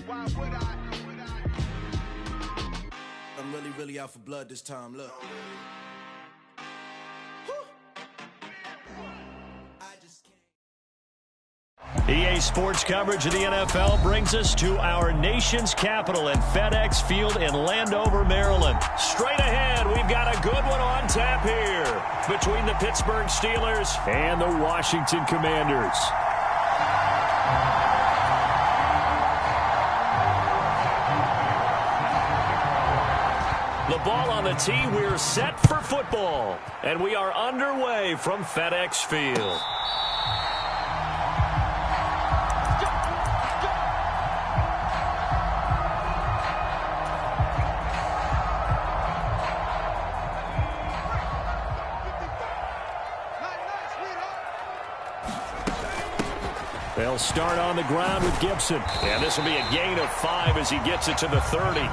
Why would I? I'm really out for blood this time. Look. EA Sports coverage of the NFL brings us to our nation's capital at FedEx Field in Landover, Maryland. Straight ahead, we've got a good one on tap here between the Pittsburgh Steelers and the Washington Commanders. The ball on the tee, we're set for football, and we are underway from FedEx Field. They'll start on the ground with Gibson. And this will be a gain of 5 as he gets it to the 30.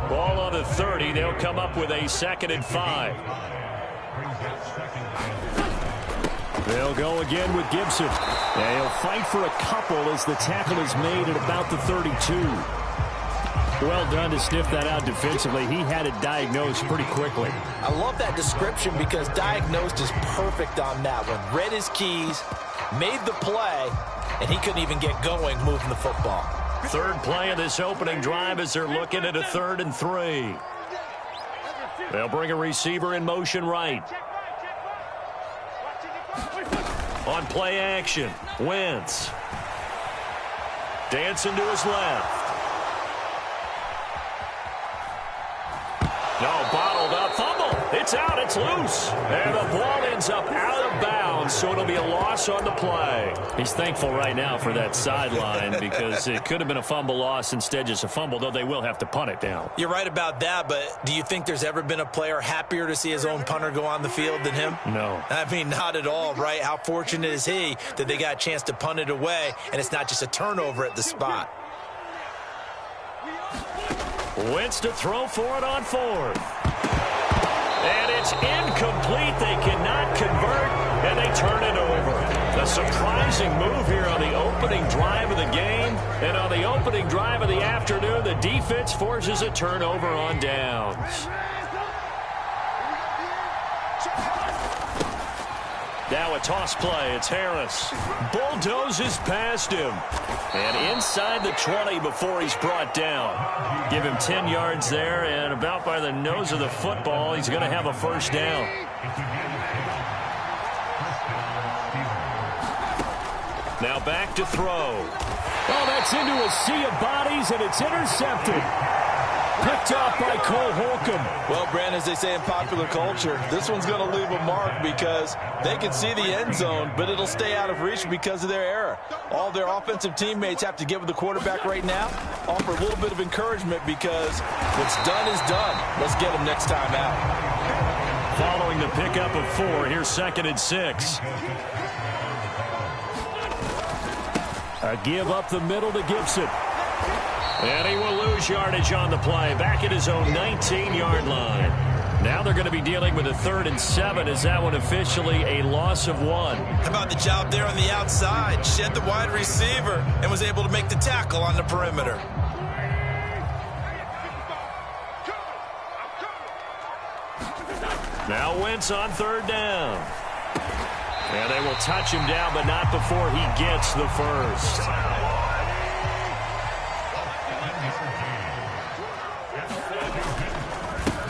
Ball on the 30. They'll come up with a 2nd and 5. They'll go again with Gibson. They'll fight for a couple as the tackle is made at about the 32. Well done to sniff that out defensively. He had it diagnosed pretty quickly. I love that description because diagnosed is perfect on that one. Read his keys, made the play, and he couldn't even get going moving the football. Third play of this opening drive as they're looking at a 3rd and 3. They'll bring a receiver in motion right. On play action, Wentz. Dancing to his left. No, bottled up, fumble. It's out, it's loose. And the ball ends up out of bounds, so it'll be a loss on the play. He's thankful right now for that sideline because it could have been a fumble loss, instead just a fumble, though they will have to punt it down. You're right about that, but do you think there's ever been a player happier to see his own punter go on the field than him? No. I mean, not at all, right? How fortunate is he that they got a chance to punt it away, and it's not just a turnover at the spot. Wentz to throw for it on 4th. And it's incomplete. They cannot convert, and they turn it over. A surprising move here on the opening drive of the game. And on the opening drive of the afternoon, the defense forces a turnover on downs. Now a toss play. It's Harris. Bulldozes past him. And inside the 20 before he's brought down. Give him 10 yards there, and about by the nose of the football, he's going to have a first down. Now back to throw. Oh, that's into a sea of bodies, and it's intercepted. Picked off by Cole Holcomb. Well, Brandon, as they say in popular culture, this one's going to leave a mark because they can see the end zone, but it'll stay out of reach because of their error. All their offensive teammates have to give the quarterback right now, offer a little bit of encouragement because what's done is done. Let's get them next time out. Following the pickup of 4, here's 2nd and 6. A give up the middle to Gibson. And he will lose yardage on the play. Back at his own 19-yard line. Now they're going to be dealing with a 3rd and 7. Is that one officially a loss of 1? How about the job there on the outside? Shed the wide receiver and was able to make the tackle on the perimeter. Now Wentz on 3rd down. And they will touch him down, but not before he gets the first.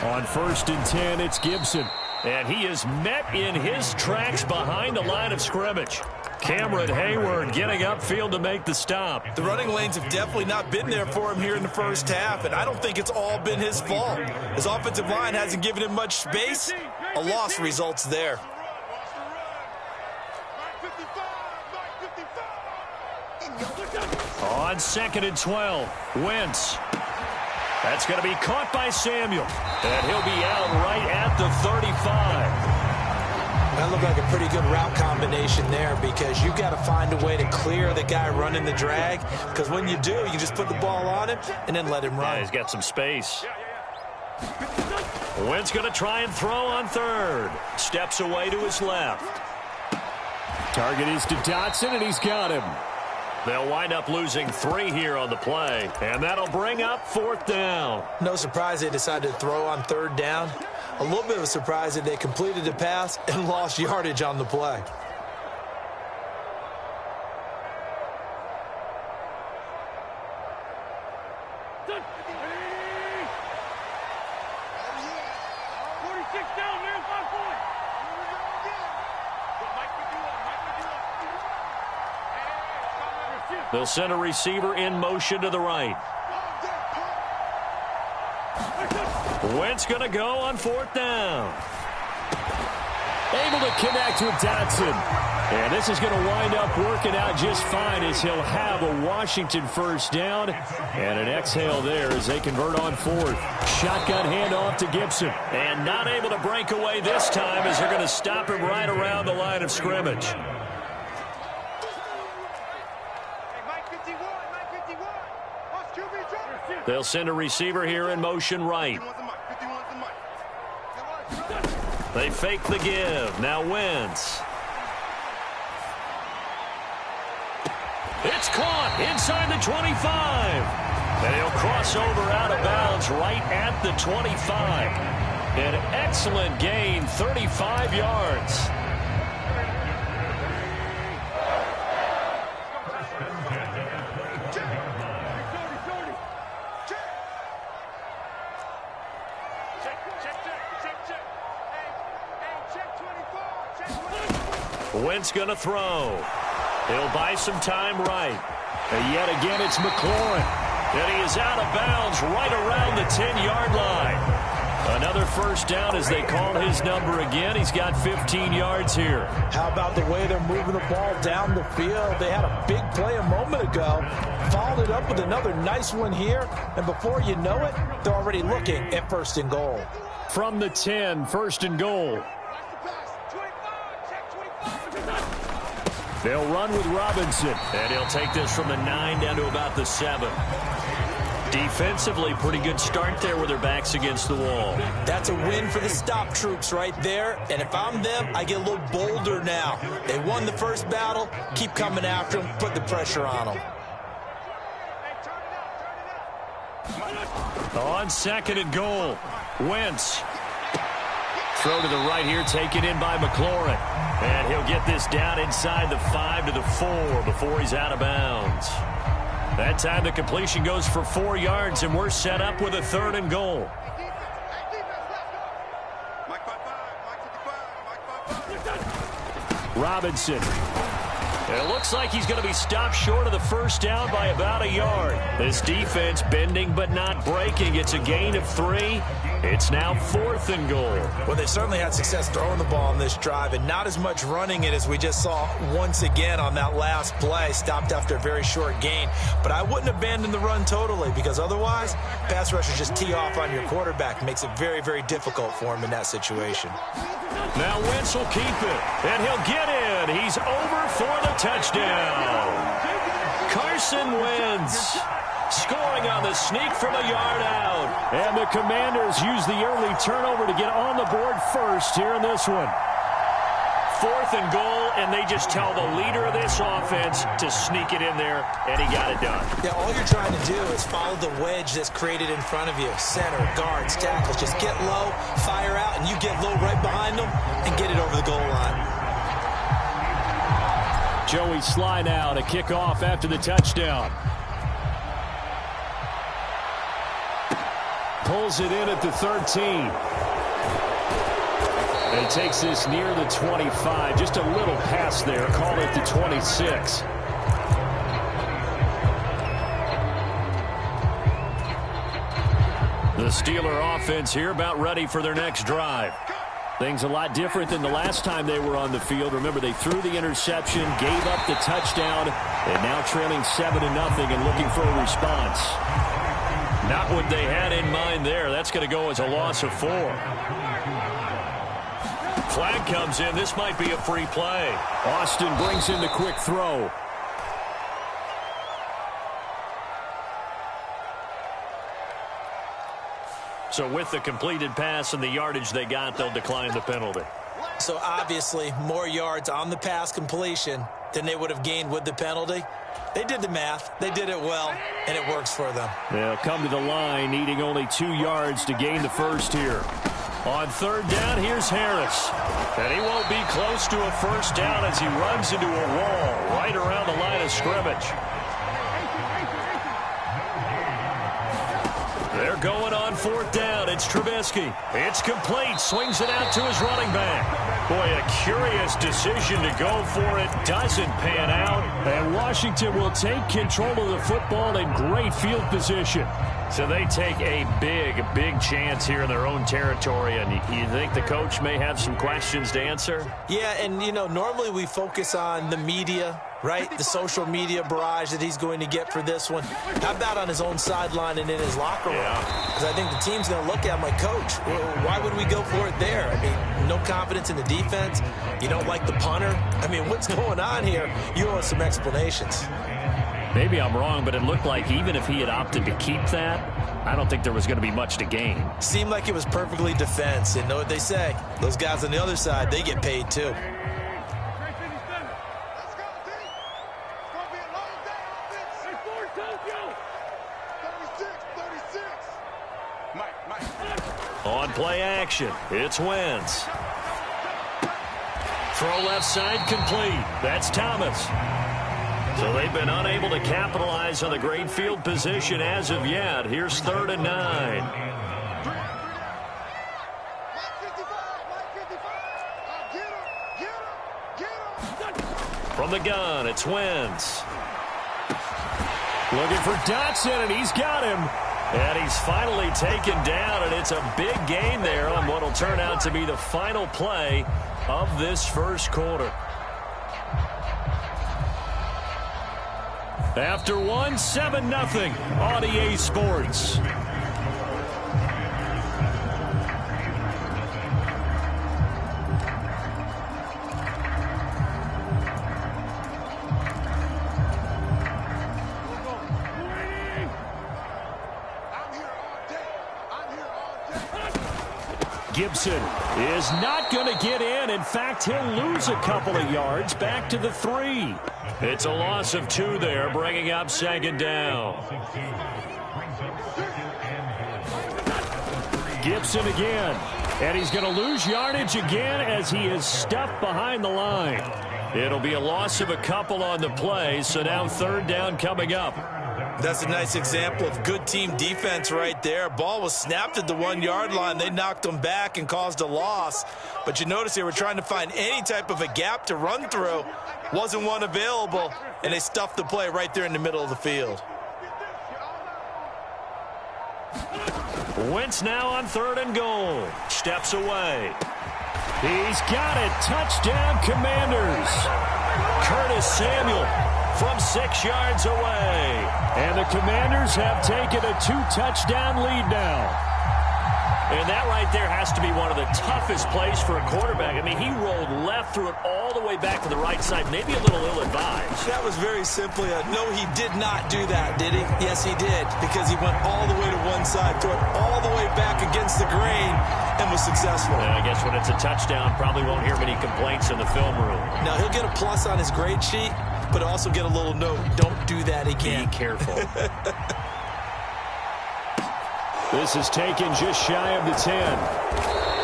On 1st and 10, it's Gibson. And he is met in his tracks behind the line of scrimmage. Cameron Hayward getting upfield to make the stop. The running lanes have definitely not been there for him here in the first half, and I don't think it's all been his fault. His offensive line hasn't given him much space. A loss results there. On 2nd and 12, Wentz. That's going to be caught by Samuel. And he'll be out right at the 35. That looked like a pretty good route combination there because you've got to find a way to clear the guy running the drag, because when you do, you just put the ball on him and then let him run. Yeah, he's got some space. Wentz going to try and throw on 3rd. Steps away to his left. Target is to Dotson, and he's got him. They'll wind up losing 3 here on the play, and that'll bring up 4th down. No surprise they decided to throw on 3rd down. A little bit of a surprise that they completed the pass and lost yardage on the play. They'll send a receiver in motion to the right. Wentz going to go on 4th down. Able to connect with Dotson. And this is going to wind up working out just fine as he'll have a Washington first down. And an exhale there as they convert on 4th. Shotgun handoff to Gibson. And not able to break away this time as they're going to stop him right around the line of scrimmage. They'll send a receiver here in motion right. They fake the give. Now Wentz. It's caught inside the 25. And he'll cross over out of bounds right at the 25. An excellent gain, 35 yards. Wentz going to throw. He'll buy some time right. And yet again, it's McLaurin. And he is out of bounds right around the 10-yard line. Another first down as they call his number again. He's got 15 yards here. How about the way they're moving the ball down the field? They had a big play a moment ago. Followed it up with another nice one here. And before you know it, they're already looking at 1st and goal. From the 10, 1st and goal. They'll run with Robinson. And he'll take this from the 9 down to about the 7. Defensively, pretty good start there with their backs against the wall. That's a win for the stop troops right there. And if I'm them, I get a little bolder now. They won the first battle. Keep coming after them. Put the pressure on them. On 2nd and goal, Wentz throw to the right here, taken in by McLaurin. And he'll get this down inside the 5 to the 4 before he's out of bounds. That time the completion goes for 4 yards, and we're set up with a 3rd and goal. Robinson. It looks like he's going to be stopped short of the first down by about a yard. This defense bending but not breaking. It's a gain of 3. It's now 4th and goal. Well, they certainly had success throwing the ball on this drive and not as much running it as we just saw once again on that last play. Stopped after a very short gain. But I wouldn't abandon the run totally, because otherwise pass rushers just tee off on your quarterback. Makes it very, very difficult for him in that situation. Now Wentz will keep it, and he'll get in. He's over for the touchdown. Carson Wentz scoring on the sneak from a yard out. And the Commanders use the early turnover to get on the board first here in this one. 4th and goal, and they just tell the leader of this offense to sneak it in there, and he got it done. Yeah, all you're trying to do is follow the wedge that's created in front of you. Center, guards, tackles. Just get low, fire out, and you get low right behind them and get it over the goal line. Joey Sly now to kick off after the touchdown. Pulls it in at the 13. And takes this near the 25. Just a little pass there. Call it the 26. The Steeler offense here about ready for their next drive. Things a lot different than the last time they were on the field. Remember, they threw the interception, gave up the touchdown, and now trailing 7-0 and looking for a response. Not what they had in mind there. That's going to go as a loss of 4. Flag comes in. This might be a free play. Austin brings in the quick throw. So with the completed pass and the yardage they got, they'll decline the penalty. So obviously more yards on the pass completion than they would have gained with the penalty. They did the math. They did it well, and it works for them. They'll come to the line needing only 2 yards to gain the first here. On 3rd down, here's Harris. And he won't be close to a first down as he runs into a wall right around the line of scrimmage. They're going on 4th down. It's Trubisky. It's complete. Swings it out to his running back. Boy, a curious decision to go for it. Doesn't pan out. And Washington will take control of the football in great field position. So they take a big chance here in their own territory. And you think the coach may have some questions to answer? Yeah, and, you know, normally we focus on the media, right? The social media barrage that he's going to get for this one. How about on his own sideline and in his locker room? Because I think the team's going to look at my coach. Why would we go for it there? I mean, no confidence in the defense. You don't like the punter. I mean, what's going on here? You owe us some explanations. Maybe I'm wrong, but it looked like even if he had opted to keep that, I don't think there was going to be much to gain. Seemed like it was perfectly defense. And know what they say? Those guys on the other side, they get paid too. On play action, it's Wentz. Throw left side complete. That's Thomas. So they've been unable to capitalize on the great field position as of yet. Here's 3rd and 9. From the gun, it's Wentz. Looking for Dotson, and he's got him. And he's finally taken down, and it's a big gain there on what will turn out to be the final play of this first quarter. After 7-0 on EA Sports. Gibson is not going to get in. In fact, he'll lose a couple of yards back to the 3. It's a loss of 2 there, bringing up 2nd down. Gibson again. And he's going to lose yardage again as he is stuffed behind the line. It'll be a loss of a couple on the play, so now third down coming up. That's a nice example of good team defense right there. Ball was snapped at the 1-yard line. They knocked them back and caused a loss. But you notice they were trying to find any type of a gap to run through. Wasn't one available, and they stuffed the play right there in the middle of the field. Wentz now on 3rd and goal. Steps away. He's got it. Touchdown, Commanders. Curtis Samuel from 6 yards away. And the Commanders have taken a 2-touchdown lead now. And that right there has to be one of the toughest plays for a quarterback. I mean, he rolled left, threw it all the way back to the right side, maybe a little ill-advised. That was very simply a no, he did not do that, did he? Yes, he did, because he went all the way to one side, threw it all the way back against the grain, and was successful. And I guess when it's a touchdown, probably won't hear many complaints in the film room. Now, he'll get a plus on his grade sheet, but also get a little note, don't do that again. Be careful. This is taken just shy of the 10.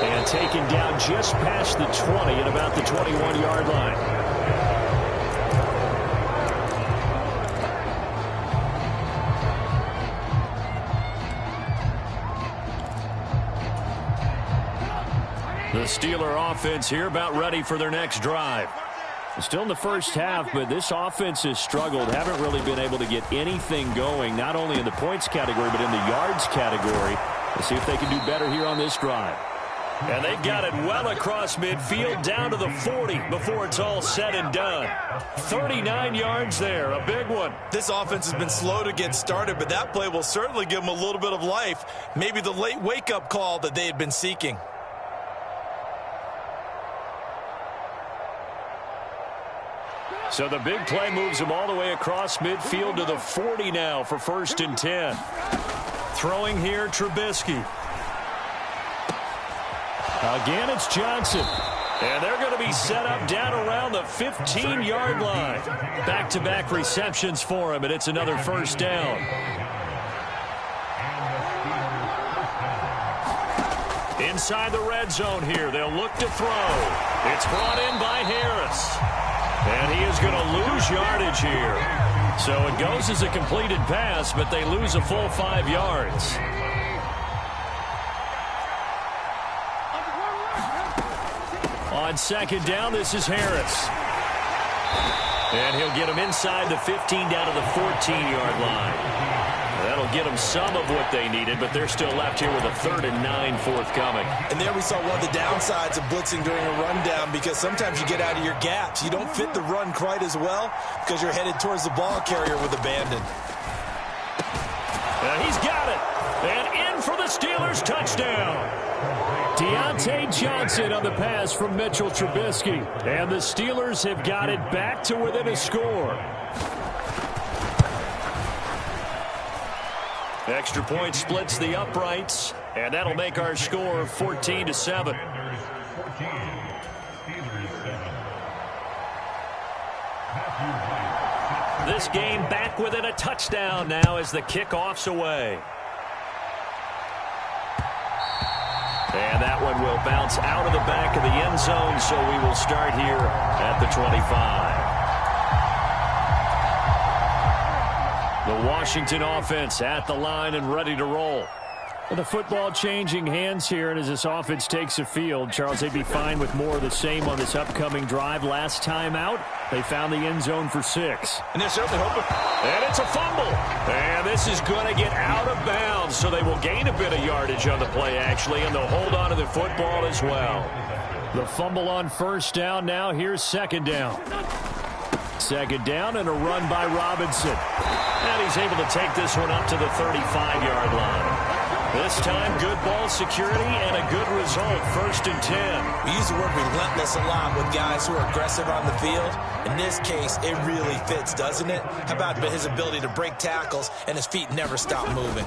And taken down just past the 20 at about the 21-yard line. The Steeler offense here about ready for their next drive. Still in the first half, but this offense has struggled. Haven't really been able to get anything going, not only in the points category, but in the yards category. Let's see if they can do better here on this drive. And they've got it well across midfield, down to the 40 before it's all said and done. 39 yards there, a big one. This offense has been slow to get started, but that play will certainly give them a little bit of life. Maybe the late wake-up call that they had been seeking. So the big play moves him all the way across midfield to the 40 now for 1st and 10. Throwing here, Trubisky. Again, it's Johnson. And they're going to be set up down around the 15-yard line. Back-to-back receptions for him, and it's another 1st down. Inside the red zone here, they'll look to throw. It's brought in by Harris. And he is going to lose yardage here. So it goes as a completed pass, but they lose a full 5 yards. On 2nd down, this is Harris. And he'll get him inside the 15 down to the 14-yard line. That'll get them some of what they needed, but they're still left here with a 3rd and 9 forthcoming. And there we saw one of the downsides of blitzing during a rundown, because sometimes you get out of your gaps. You don't fit the run quite as well because you're headed towards the ball carrier with abandon. And he's got it. And in for the Steelers touchdown. Deontay Johnson on the pass from Mitchell Trubisky. And the Steelers have got it back to within a score. Extra point splits the uprights, and that'll make our score 14-7. This game back within a touchdown now as the kickoff's away. And that one will bounce out of the back of the end zone, so we will start here at the 25. The Washington offense at the line and ready to roll. Well, the football changing hands here, and as this offense takes the field, Charles, they'd be fine with more of the same on this upcoming drive. Last time out, they found the end zone for 6. And they're certainly hoping. And it's a fumble. And this is going to get out of bounds, so they will gain a bit of yardage on the play, actually, and they'll hold on to the football as well. The fumble on 1st down now. Here's 2nd down. 2nd down and a run by Robinson. And he's able to take this one up to the 35-yard line. This time, good ball security and a good result, 1st and 10. We use the word relentless a lot with guys who are aggressive on the field. In this case, it really fits, doesn't it? How about his ability to break tackles and his feet never stop moving?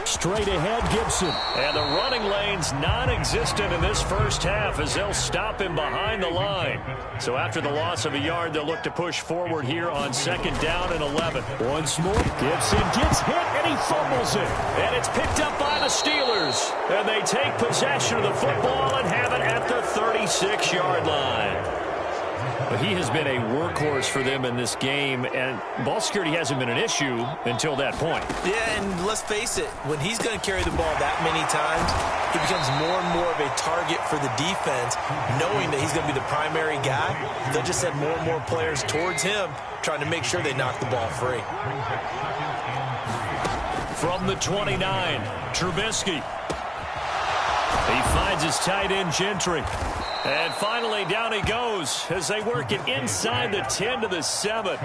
Straight ahead, Gibson. And the running lane's non-existent in this first half as they'll stop him behind the line. So after the loss of a yard, they'll look to push forward here on 2nd down and 11. Once more, Gibson gets hit and he fumbles it. And it's picked up by the Steelers. And they take possession of the football and have it at the 36-yard line. But he has been a workhorse for them in this game, and ball security hasn't been an issue until that point. Yeah, and let's face it, when he's going to carry the ball that many times, he becomes more and more of a target for the defense, knowing that he's going to be the primary guy. They'll just send more and more players towards him, trying to make sure they knock the ball free. From the 29, Trubisky. He finds his tight end, Gentry. And finally, down he goes as they work it inside the 10 to the 7.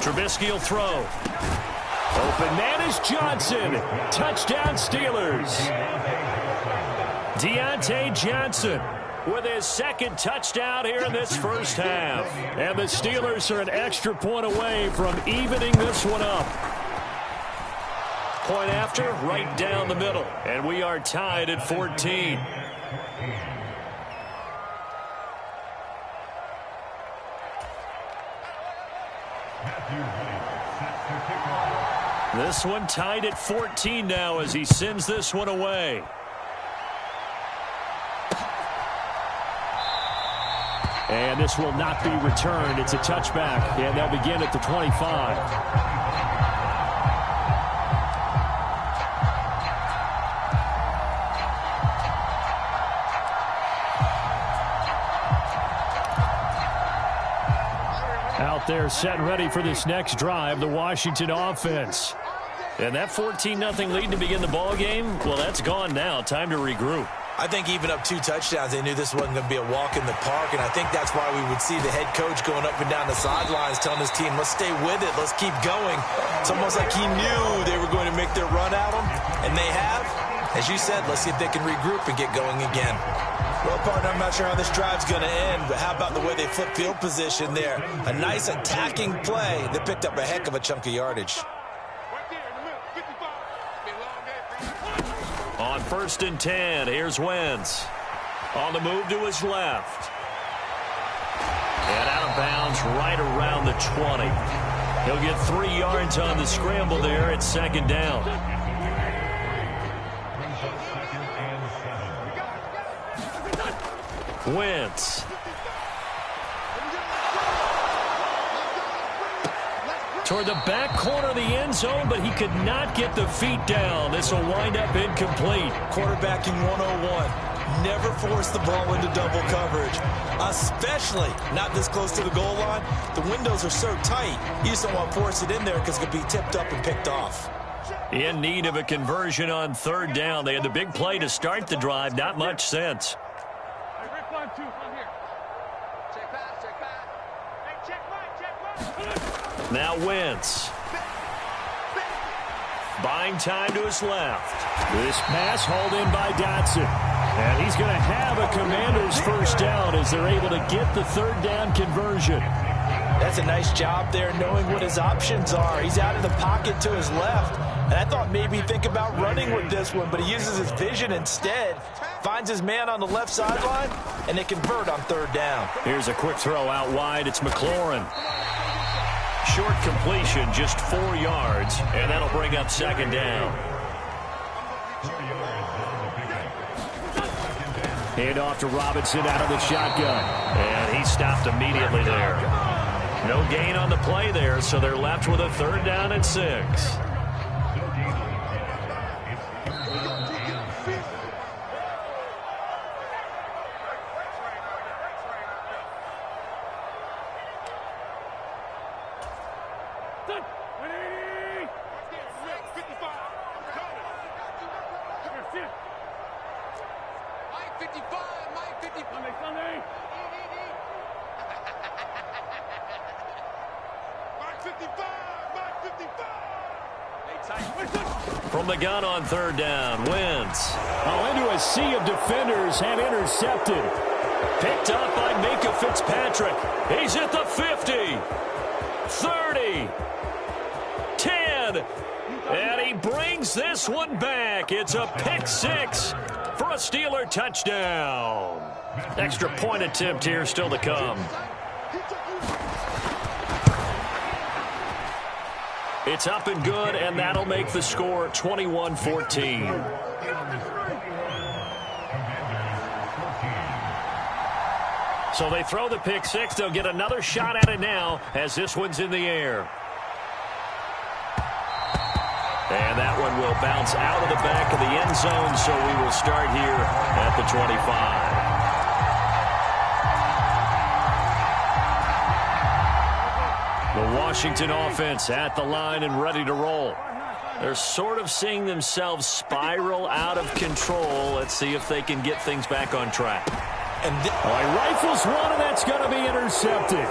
Trubisky will throw. Open man is Johnson. Touchdown, Steelers. Deontay Johnson with his 2nd touchdown here in this first half. And the Steelers are an extra point away from evening this one up. Point after, right down the middle. And we are tied at 14. This one tied at 14 now as he sends this one away. And this will not be returned. It's a touchback, and they'll begin at the 25. Out there set and ready for this next drive, the Washington offense. And that 14-0 lead to begin the ball game, well, that's gone now. Time to regroup. I think even up 2 touchdowns, they knew this wasn't going to be a walk in the park, and I think that's why we would see the head coach going up and down the sidelines telling his team, let's stay with it, let's keep going. It's almost like he knew they were going to make their run at him, and they have. As you said, let's see if they can regroup and get going again. Well, partner, I'm not sure how this drive's going to end, but how about the way they flip field position there? A nice attacking play. They picked up a heck of a chunk of yardage. On 1st and 10, here's Wentz. On the move to his left. And out of bounds right around the 20. He'll get 3 yards on the scramble there at 2nd down. Wentz. Toward the back corner of the end zone, but he could not get the feet down. This will wind up incomplete. Quarterbacking 101. Never force the ball into double coverage, especially not this close to the goal line. The windows are so tight, you just don't want to force it in there because it could be tipped up and picked off. In need of a conversion on 3rd down. They had the big play to start the drive. Not much sense. Now Wentz. Buying time to his left. This pass hauled in by Dotson. And he's going to have a Commander's 1st down as they're able to get the 3rd down conversion. That's a nice job there knowing what his options are. He's out of the pocket to his left. And I thought maybe think about running with this one, but he uses his vision instead. Finds his man on the left sideline, and they convert on 3rd down. Here's a quick throw out wide. It's McLaurin. Short completion, just 4 yards, and that'll bring up 2nd down. Hand off to Robinson out of the shotgun. And he stopped immediately there. No gain on the play there, so they're left with a 3rd down and 6. From the gun on 3rd down, Wentz. Into a sea of defenders and intercepted. Picked up by Minkah Fitzpatrick. He's at the 50. 30, 10, and he brings this one back. It's a pick six for a Steeler touchdown. Extra point attempt here still to come. It's up and good, and that'll make the score 21-14. So they throw the pick six. They'll get another shot at it now as this one's in the air. And that one will bounce out of the back of the end zone, so we will start here at the 25. The Washington offense at the line and ready to roll. They're sort of seeing themselves spiral out of control. Let's see if they can get things back on track. And he rifles one, and that's going to be intercepted.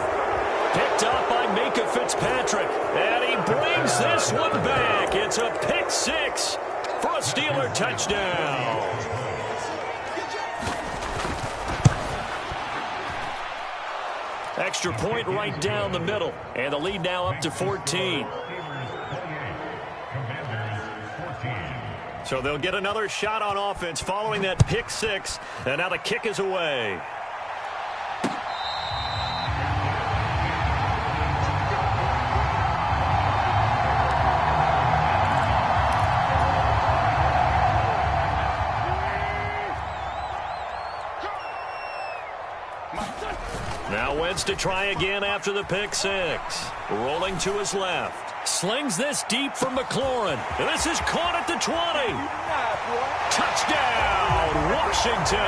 Picked up by Minka Fitzpatrick, and he brings this one back. It's a pick six for a Steeler touchdown. Extra point right down the middle, and the lead now up to 14. So they'll get another shot on offense following that pick six, and now the kick is away. Now Wentz to try again after the pick six. Rolling to his left. Slings this deep from McLaurin. And this is caught at the 20. Touchdown, Washington.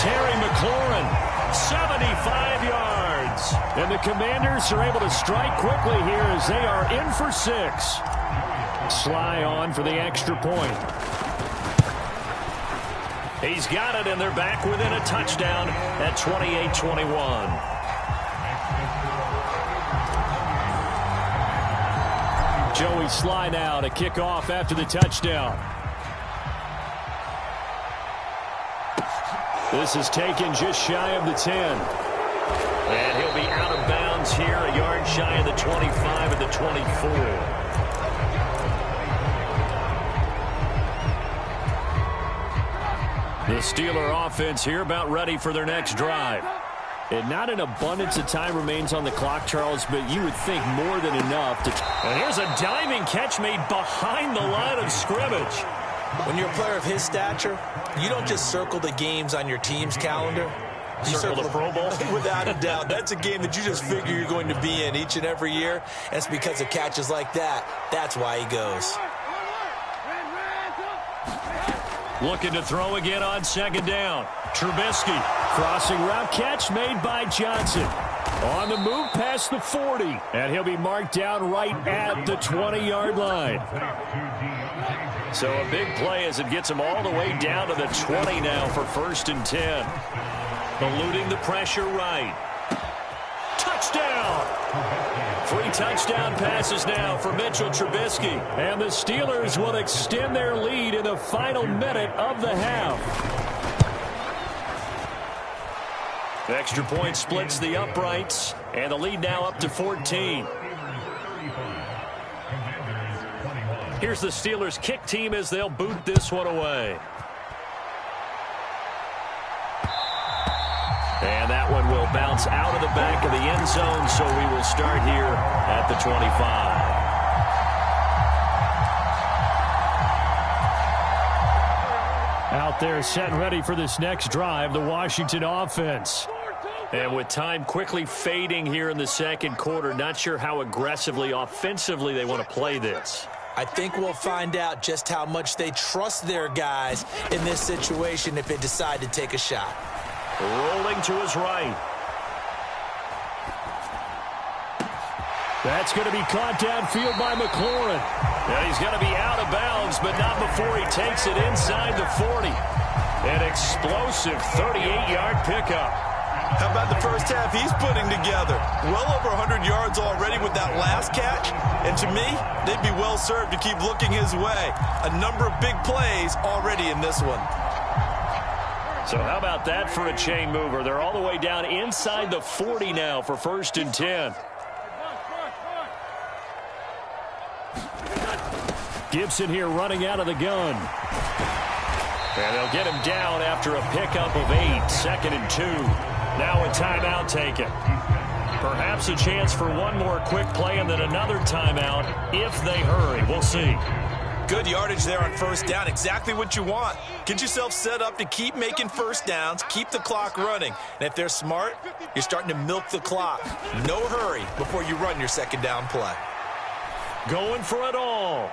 Terry McLaurin, 75 yards. And the Commanders are able to strike quickly here as they are in for 6. Sly on for the extra point. He's got it, and they're back within a touchdown at 28-21. Joey Sly now to kick off after the touchdown. This is taken just shy of the 10. And he'll be out of bounds here, a yard shy of the 25 and the 24. The Steeler offense here about ready for their next drive. And not an abundance of time remains on the clock, Charles, but you would think more than enough to... And here's a diving catch made behind the line of scrimmage. When you're a player of his stature, you don't just circle the games on your team's calendar. You circle the Pro Bowl? Without a doubt. That's a game that you just figure you're going to be in each and every year. And it's because of catches like that. That's why he goes. Looking to throw again on second down. Trubisky. Crossing route catch made by Johnson. On the move past the 40. And he'll be marked down right at the 20-yard line. So a big play as it gets him all the way down to the 20 now for 1st and 10. Eluding the pressure right. Touchdown! 3 touchdown passes now for Mitchell Trubisky. And the Steelers will extend their lead in the final minute of the half. The extra point splits the uprights, and the lead now up to 14. Here's the Steelers kick team as they'll boot this one away. And that one will bounce out of the back of the end zone, so we will start here at the 25. Out there set and ready for this next drive, the Washington offense. And with time quickly fading here in the second quarter, not sure how aggressively, offensively they want to play this. I think we'll find out just how much they trust their guys in this situation if they decide to take a shot. Rolling to his right. That's going to be caught downfield by McLaurin. And he's going to be out of bounds, but not before he takes it inside the 40. An explosive 38-yard pickup. How about the first half he's putting together? Well over 100 yards already with that last catch. And to me, they'd be well served to keep looking his way. A number of big plays already in this one. So how about that for a chain mover? They're all the way down inside the 40 now for 1st and 10. Gibson here running out of the gun. And they'll get him down after a pickup of 8, 2nd and 2. Now a timeout taken. Perhaps a chance for one more quick play and then another timeout if they hurry. We'll see. Good yardage there on first down. Exactly what you want. Get yourself set up to keep making first downs, keep the clock running. And if they're smart, you're starting to milk the clock. No hurry before you run your second down play. Going for it all.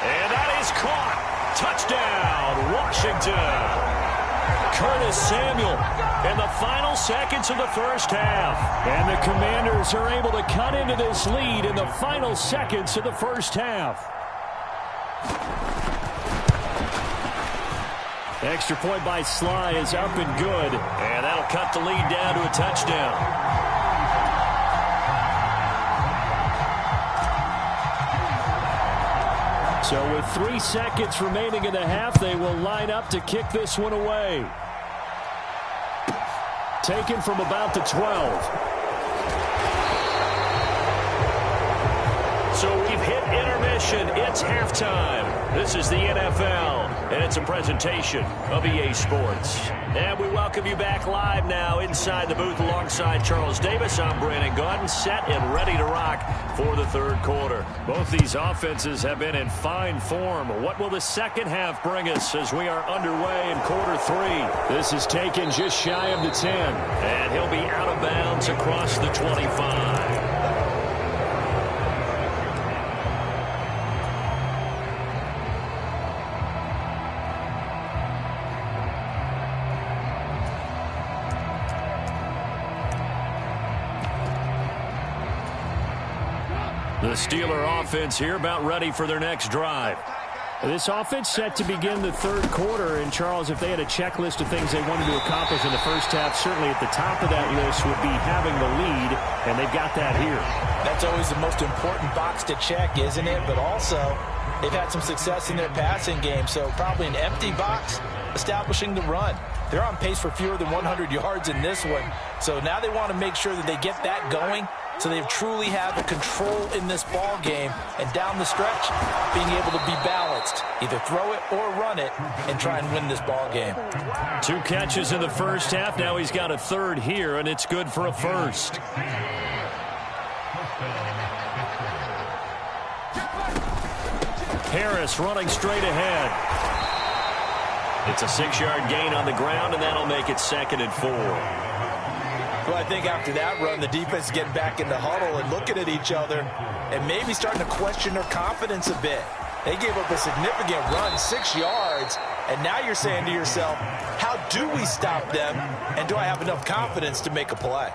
And that is caught. Touchdown, Washington. Curtis Samuel in the final seconds of the first half. And the Commanders are able to cut into this lead in the final seconds of the first half. Extra point by Sly is up and good. And that'll cut the lead down to a touchdown. So with 3 seconds remaining in the half, they will line up to kick this one away. Taken from about the 12. So we've hit intermission. It's halftime. This is the NFL, and it's a presentation of EA Sports. And we welcome you back live now inside the booth alongside Charles Davis. I'm Brandon Gaudin, set and ready to rock for the third quarter. Both these offenses have been in fine form. What will the second half bring us as we are underway in quarter 3? This is taken just shy of the 10, and he'll be out of bounds across the 25. The Steeler offense here about ready for their next drive. This offense set to begin the third quarter. And, Charles, if they had a checklist of things they wanted to accomplish in the first half, certainly at the top of that list would be having the lead, and they've got that here. That's always the most important box to check, isn't it? But also, they've had some success in their passing game, so probably an empty box establishing the run. They're on pace for fewer than 100 yards in this one, so now they want to make sure that they get that going, so they truly have the control in this ball game, and down the stretch, being able to be balanced. Either throw it or run it and try and win this ball game. 2 catches in the first half. Now he's got a third here, and it's good for a first. Harris running straight ahead. It's a 6-yard gain on the ground, and that'll make it 2nd and 4. Well, I think after that run, the defense getting back in the huddle and looking at each other and maybe starting to question their confidence a bit. They gave up a significant run, 6 yards, and now you're saying to yourself, how do we stop them, and do I have enough confidence to make a play?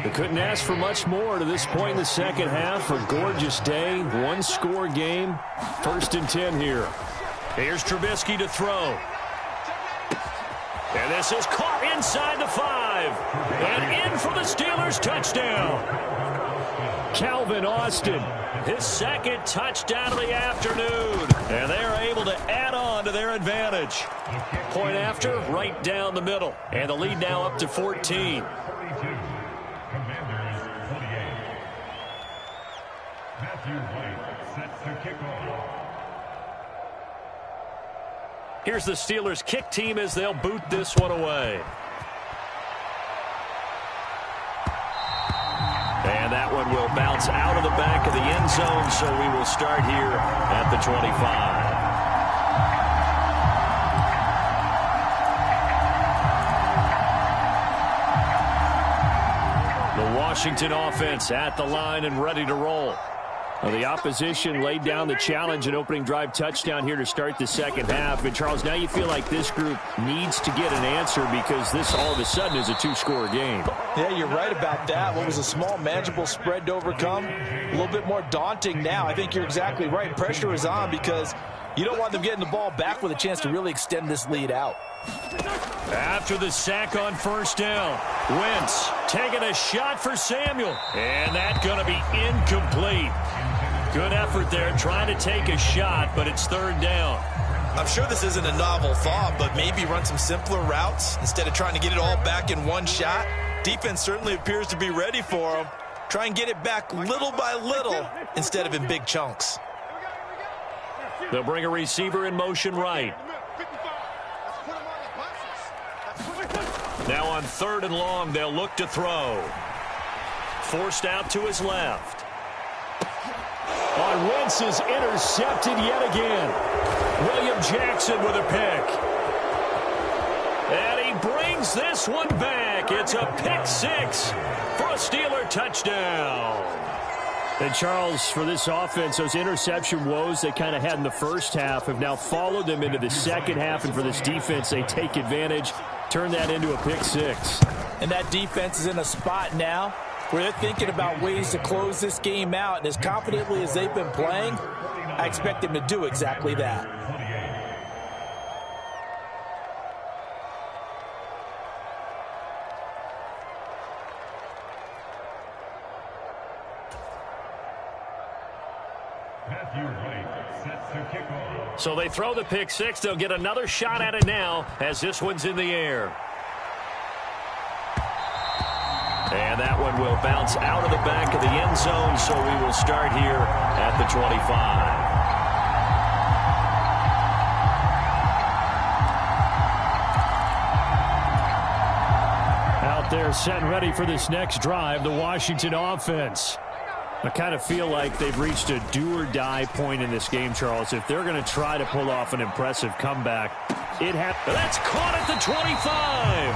They couldn't ask for much more to this point in the second half. A gorgeous day, 1-score game, 1st and 10 here. Here's Trubisky to throw. And this is caught inside the 5. And in for the Steelers touchdown. Calvin Austin, his 2nd touchdown of the afternoon. And they are able to add on to their advantage. Point after, right down the middle. And the lead now up to 14. Here's the Steelers kick team as they'll boot this one away. And that one will bounce out of the back of the end zone, so we will start here at the 25. The Washington offense at the line and ready to roll. Well, the opposition laid down the challenge and opening drive touchdown here to start the second half. And, Charles, now you feel like this group needs to get an answer because this all of a sudden is a 2-score game. Yeah, you're right about that. What was a small, manageable spread to overcome, a little bit more daunting now. I think you're exactly right. Pressure is on because you don't want them getting the ball back with a chance to really extend this lead out. After the sack on first down, Wentz taking a shot for Samuel. And that's going to be incomplete. Good effort there trying to take a shot, but it's 3rd down. I'm sure this isn't a novel thought, but maybe run some simpler routes instead of trying to get it all back in one shot. Defense certainly appears to be ready for them. Try and get it back little by little instead of in big chunks. They'll bring a receiver in motion right. Now on 3rd and long, they'll look to throw. Forced out to his left. On Wentz is intercepted yet again. William Jackson with a pick. And he brings this one back. It's a pick 6 for a Steeler touchdown. And Charles, for this offense, those interception woes they kind of had in the first half have now followed them into the second half. And for this defense, they take advantage, turn that into a pick 6. And that defense is in a spot now where they're thinking about ways to close this game out. And as confidently as they've been playing, I expect them to do exactly that. So they throw the pick 6. They'll get another shot at it now as this one's in the air. And that one will bounce out of the back of the end zone, so we will start here at the 25. Out there set and ready for this next drive, the Washington offense. I kind of feel like they've reached a do-or-die point in this game, Charles. If they're going to try to pull off an impressive comeback, that's caught at the 25.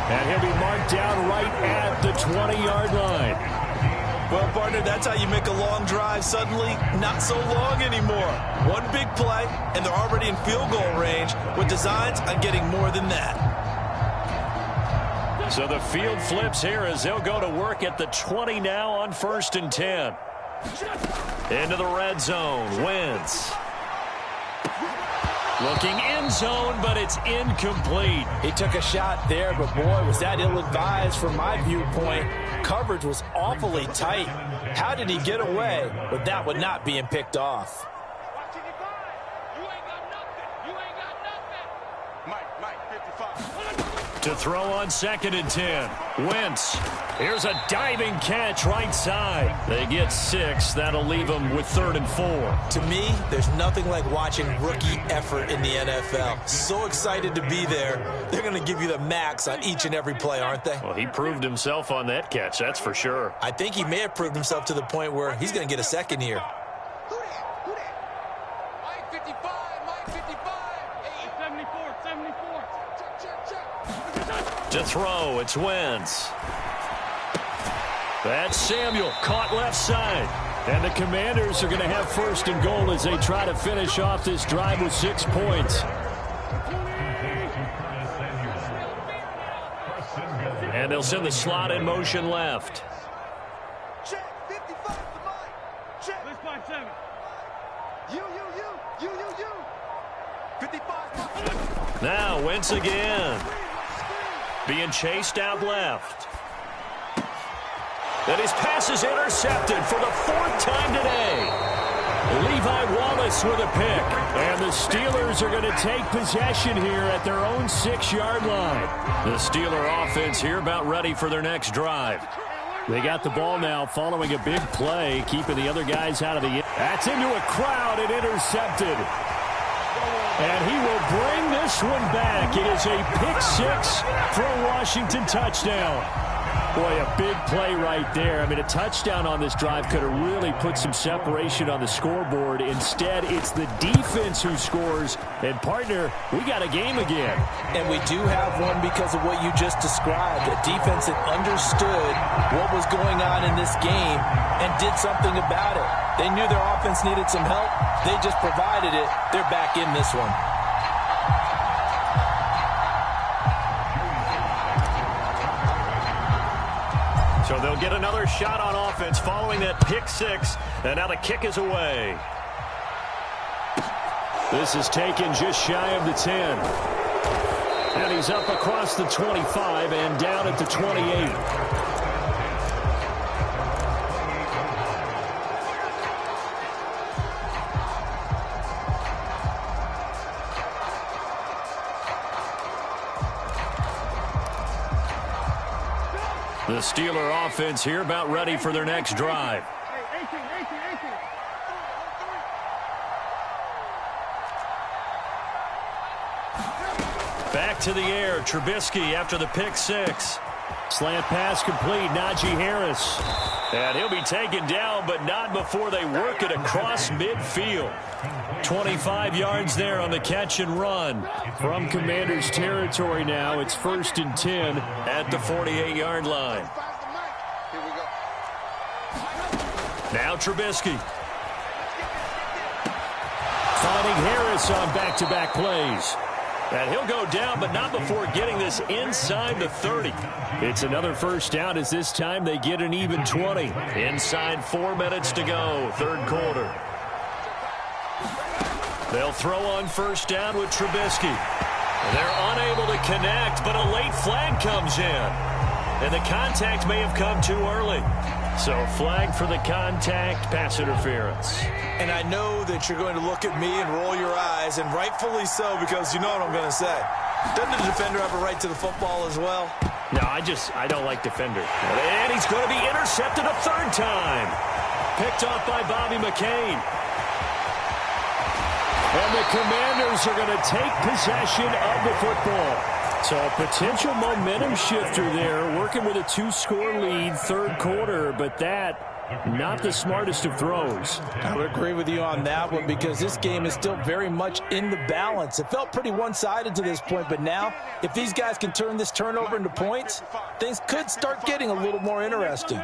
And he'll be marked down right at the 20-yard line. Well, partner, that's how you make a long drive suddenly not so long anymore. One big play, and they're already in field goal range with designs on getting more than that. So the field flips here as they'll go to work at the 20 now on 1st and 10. Into the red zone. Wentz. Looking end zone, but it's incomplete. He took a shot there, but boy, was that ill-advised from my viewpoint. Coverage was awfully tight. How did he get away with that one not being picked off? To throw on 2nd and 10. Wentz. Here's a diving catch right side. They get 6. That'll leave them with 3rd and 4. To me, there's nothing like watching rookie effort in the NFL. So excited to be there. They're going to give you the max on each and every play, aren't they? Well, he proved himself on that catch, that's for sure. I think he may have proved himself to the point where he's going to get a second here. To throw, it's Wentz. That's Samuel, caught left side. And the Commanders are going to have 1st and goal as they try to finish off this drive with 6 points. And they'll send the slot in motion left. Check, 55 to Mike. Check. Let's find 7. You. 55. Now Wentz again. Being chased out left. And his pass is intercepted for the 4th time today. Levi Wallace with a pick. And the Steelers are going to take possession here at their own 6-yard line. The Steeler offense here about ready for their next drive. They got the ball now following a big play, keeping the other guys out of the... That's into a crowd and intercepted. And he will bring this one back. It is a pick 6 for a Washington touchdown. Boy, a big play right there. I mean, a touchdown on this drive could have really put some separation on the scoreboard. Instead, it's the defense who scores. And, partner, we got a game again. And we do have one because of what you just described. The defense that understood what was going on in this game and did something about it. They knew their offense needed some help. They just provided it. They're back in this one. So they'll get another shot on offense following that pick 6. And now the kick is away. This is taken just shy of the 10. And he's up across the 25 and down at the 28. The Steeler offense here about ready for their next drive. Back to the air, Trubisky after the pick six. Slant pass complete, Najee Harris. And he'll be taken down, but not before they work it across midfield. 25 yards there on the catch and run. From Commanders territory now, it's 1st and 10 at the 48-yard line. Now Trubisky. Finding Harris on back-to-back plays. And he'll go down, but not before getting this inside the 30. It's another first down as this time they get an even 20. Inside 4 minutes to go, third quarter. They'll throw on first down with Trubisky. They're unable to connect, but a late flag comes in. And the contact may have come too early. So flag for the contact, pass interference. And I know that you're going to look at me and roll your eyes, and rightfully so, because you know what I'm going to say. Doesn't the defender have a right to the football as well? No, I don't like defenders. And he's going to be intercepted a third time. Picked off by Bobby McCain. And the Commanders are going to take possession of the football. So a potential momentum shifter there, working with a 2-score lead, third quarter, but that, not the smartest of throws. I would agree with you on that one because this game is still very much in the balance. It felt pretty one-sided to this point, but now, if these guys can turn this turnover into points, things could start getting a little more interesting.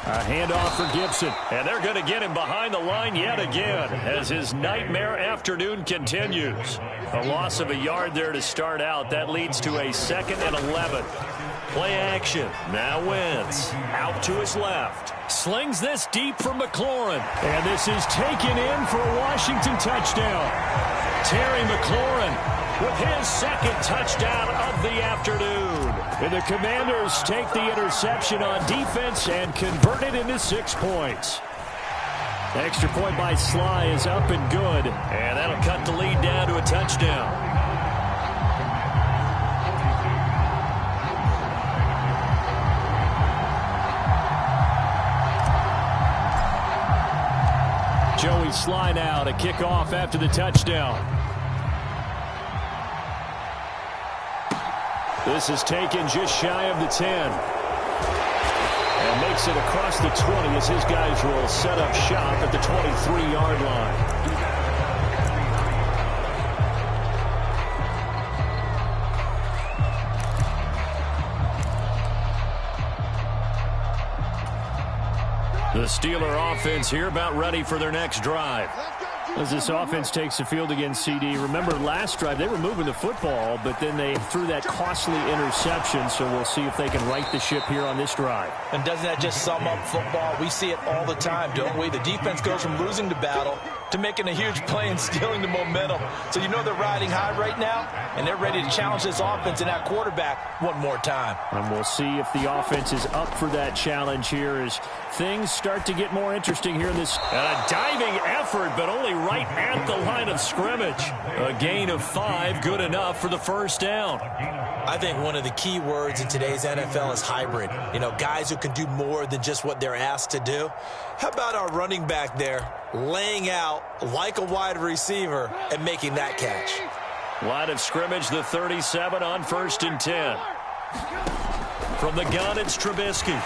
A handoff for Gibson. And they're going to get him behind the line yet again as his nightmare afternoon continues. A loss of a yard there to start out. That leads to a 2nd and 11. Play action. Now Wentz. Out to his left. Slings this deep for McLaurin. And this is taken in for a Washington touchdown. Terry McLaurin with his 2nd touchdown of the afternoon. And the Commanders take the interception on defense and convert it into 6 points. Extra point by Sly is up and good. And that'll cut the lead down to a touchdown. Joey Sly now to kick off after the touchdown. This is taken just shy of the 10. And makes it across the 20 as his guys will set up shop at the 23-yard line. The Steeler offense here about ready for their next drive. As this offense takes the field against CD, remember last drive they were moving the football, but then they threw that costly interception, so we'll see if they can right the ship here on this drive. And doesn't that just sum up football? We see it all the time, don't we? The defense goes from losing the battle to making a huge play and stealing the momentum. So you know they're riding high right now, and they're ready to challenge this offense and that quarterback one more time. And we'll see if the offense is up for that challenge here as things start to get more interesting here in this. A diving effort, but only right at the line of scrimmage. A gain of 5, good enough for the first down. I think one of the key words in today's NFL is hybrid. You know, guys who can do more than just what they're asked to do. How about our running back there laying out like a wide receiver and making that catch? Line of scrimmage, the 37 on 1st and 10. From the gun, it's Trubisky.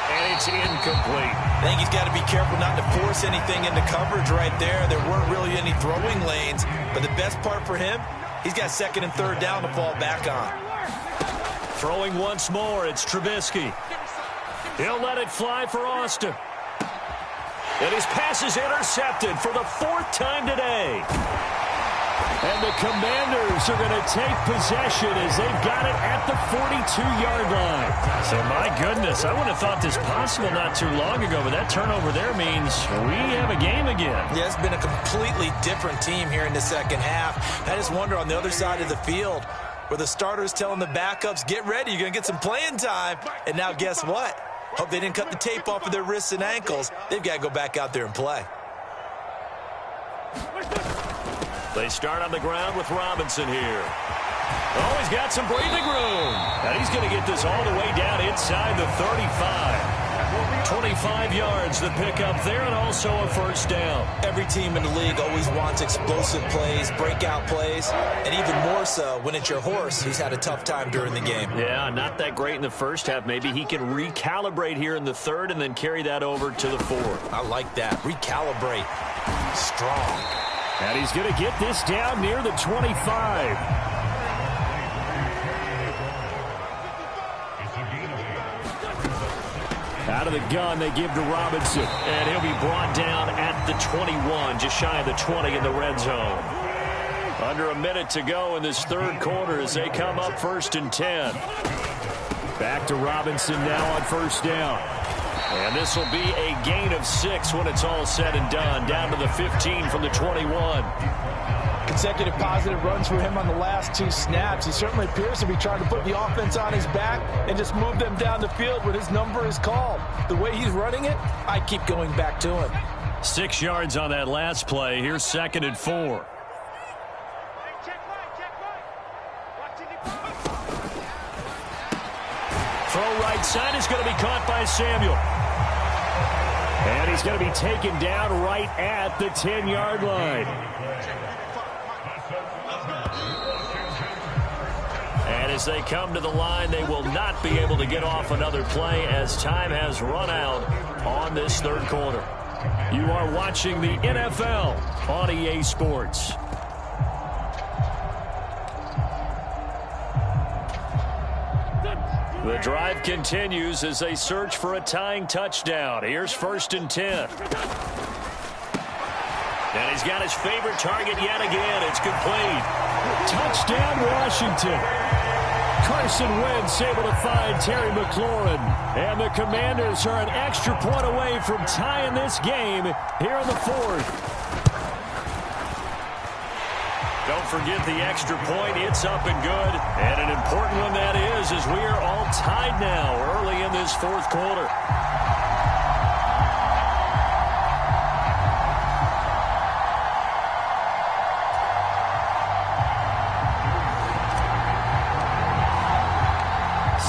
And it's incomplete. I think he's got to be careful not to force anything into coverage right there. There weren't really any throwing lanes. But the best part for him, he's got 2nd and 3rd down to fall back on. Throwing once more, it's Trubisky. He'll let it fly for Austin. And his pass is intercepted for the 4th time today. And the Commanders are going to take possession as they've got it at the 42-yard line. So, my goodness, I wouldn't have thought this possible not too long ago, but that turnover there means we have a game again. Yeah, it's been a completely different team here in the second half. I just wonder on the other side of the field where the starters telling the backups, get ready, you're going to get some playing time. And now guess what? Hope they didn't cut the tape off of their wrists and ankles. They've got to go back out there and play. They start on the ground with Robinson here. Oh, he's got some breathing room. And he's going to get this all the way down inside the 35. 25 yards the pick up there, and also a first down. Every team in the league always wants explosive plays, breakout plays, and even more so when it's your horse who's had a tough time during the game. Yeah, not that great in the first half. Maybe he can recalibrate here in the third and then carry that over to the fourth. I like that. Recalibrate. Strong. And he's going to get this down near the 25. Out of the gun, they give to Robinson. And he'll be brought down at the 21, just shy of the 20 in the red zone. Under a minute to go in this third quarter as they come up 1st and 10. Back to Robinson now on first down. And this will be a gain of 6 when it's all said and done. Down to the 15 from the 21. Consecutive positive runs for him on the last 2 snaps. He certainly appears to be trying to put the offense on his back and just move them down the field when his number is called. The way he's running it, I keep going back to him. 6 yards on that last play. Here's 2nd and 4. Throw right side is going to be caught by Samuel. And he's going to be taken down right at the 10-yard line. And as they come to the line, they will not be able to get off another play as time has run out on this third quarter. You are watching the NFL on EA Sports. The drive continues as they search for a tying touchdown. Here's 1st and 10. And he's got his favorite target yet again. It's complete. Touchdown, Washington. Carson Wentz able to find Terry McLaurin. And the Commanders are an extra point away from tying this game here in the fourth. Don't forget the extra point. It's up and good. And an important one that is, as we are all tied now early in this fourth quarter.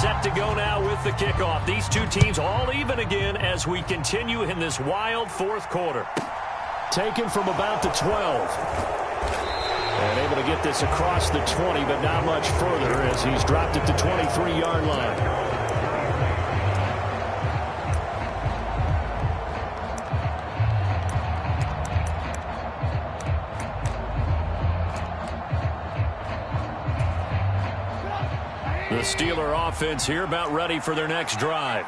Set to go now with the kickoff. These two teams all even again as we continue in this wild fourth quarter. Taken from about the 12. And able to get this across the 20, but not much further as he's dropped at the 23-yard line. The Steeler offense here about ready for their next drive.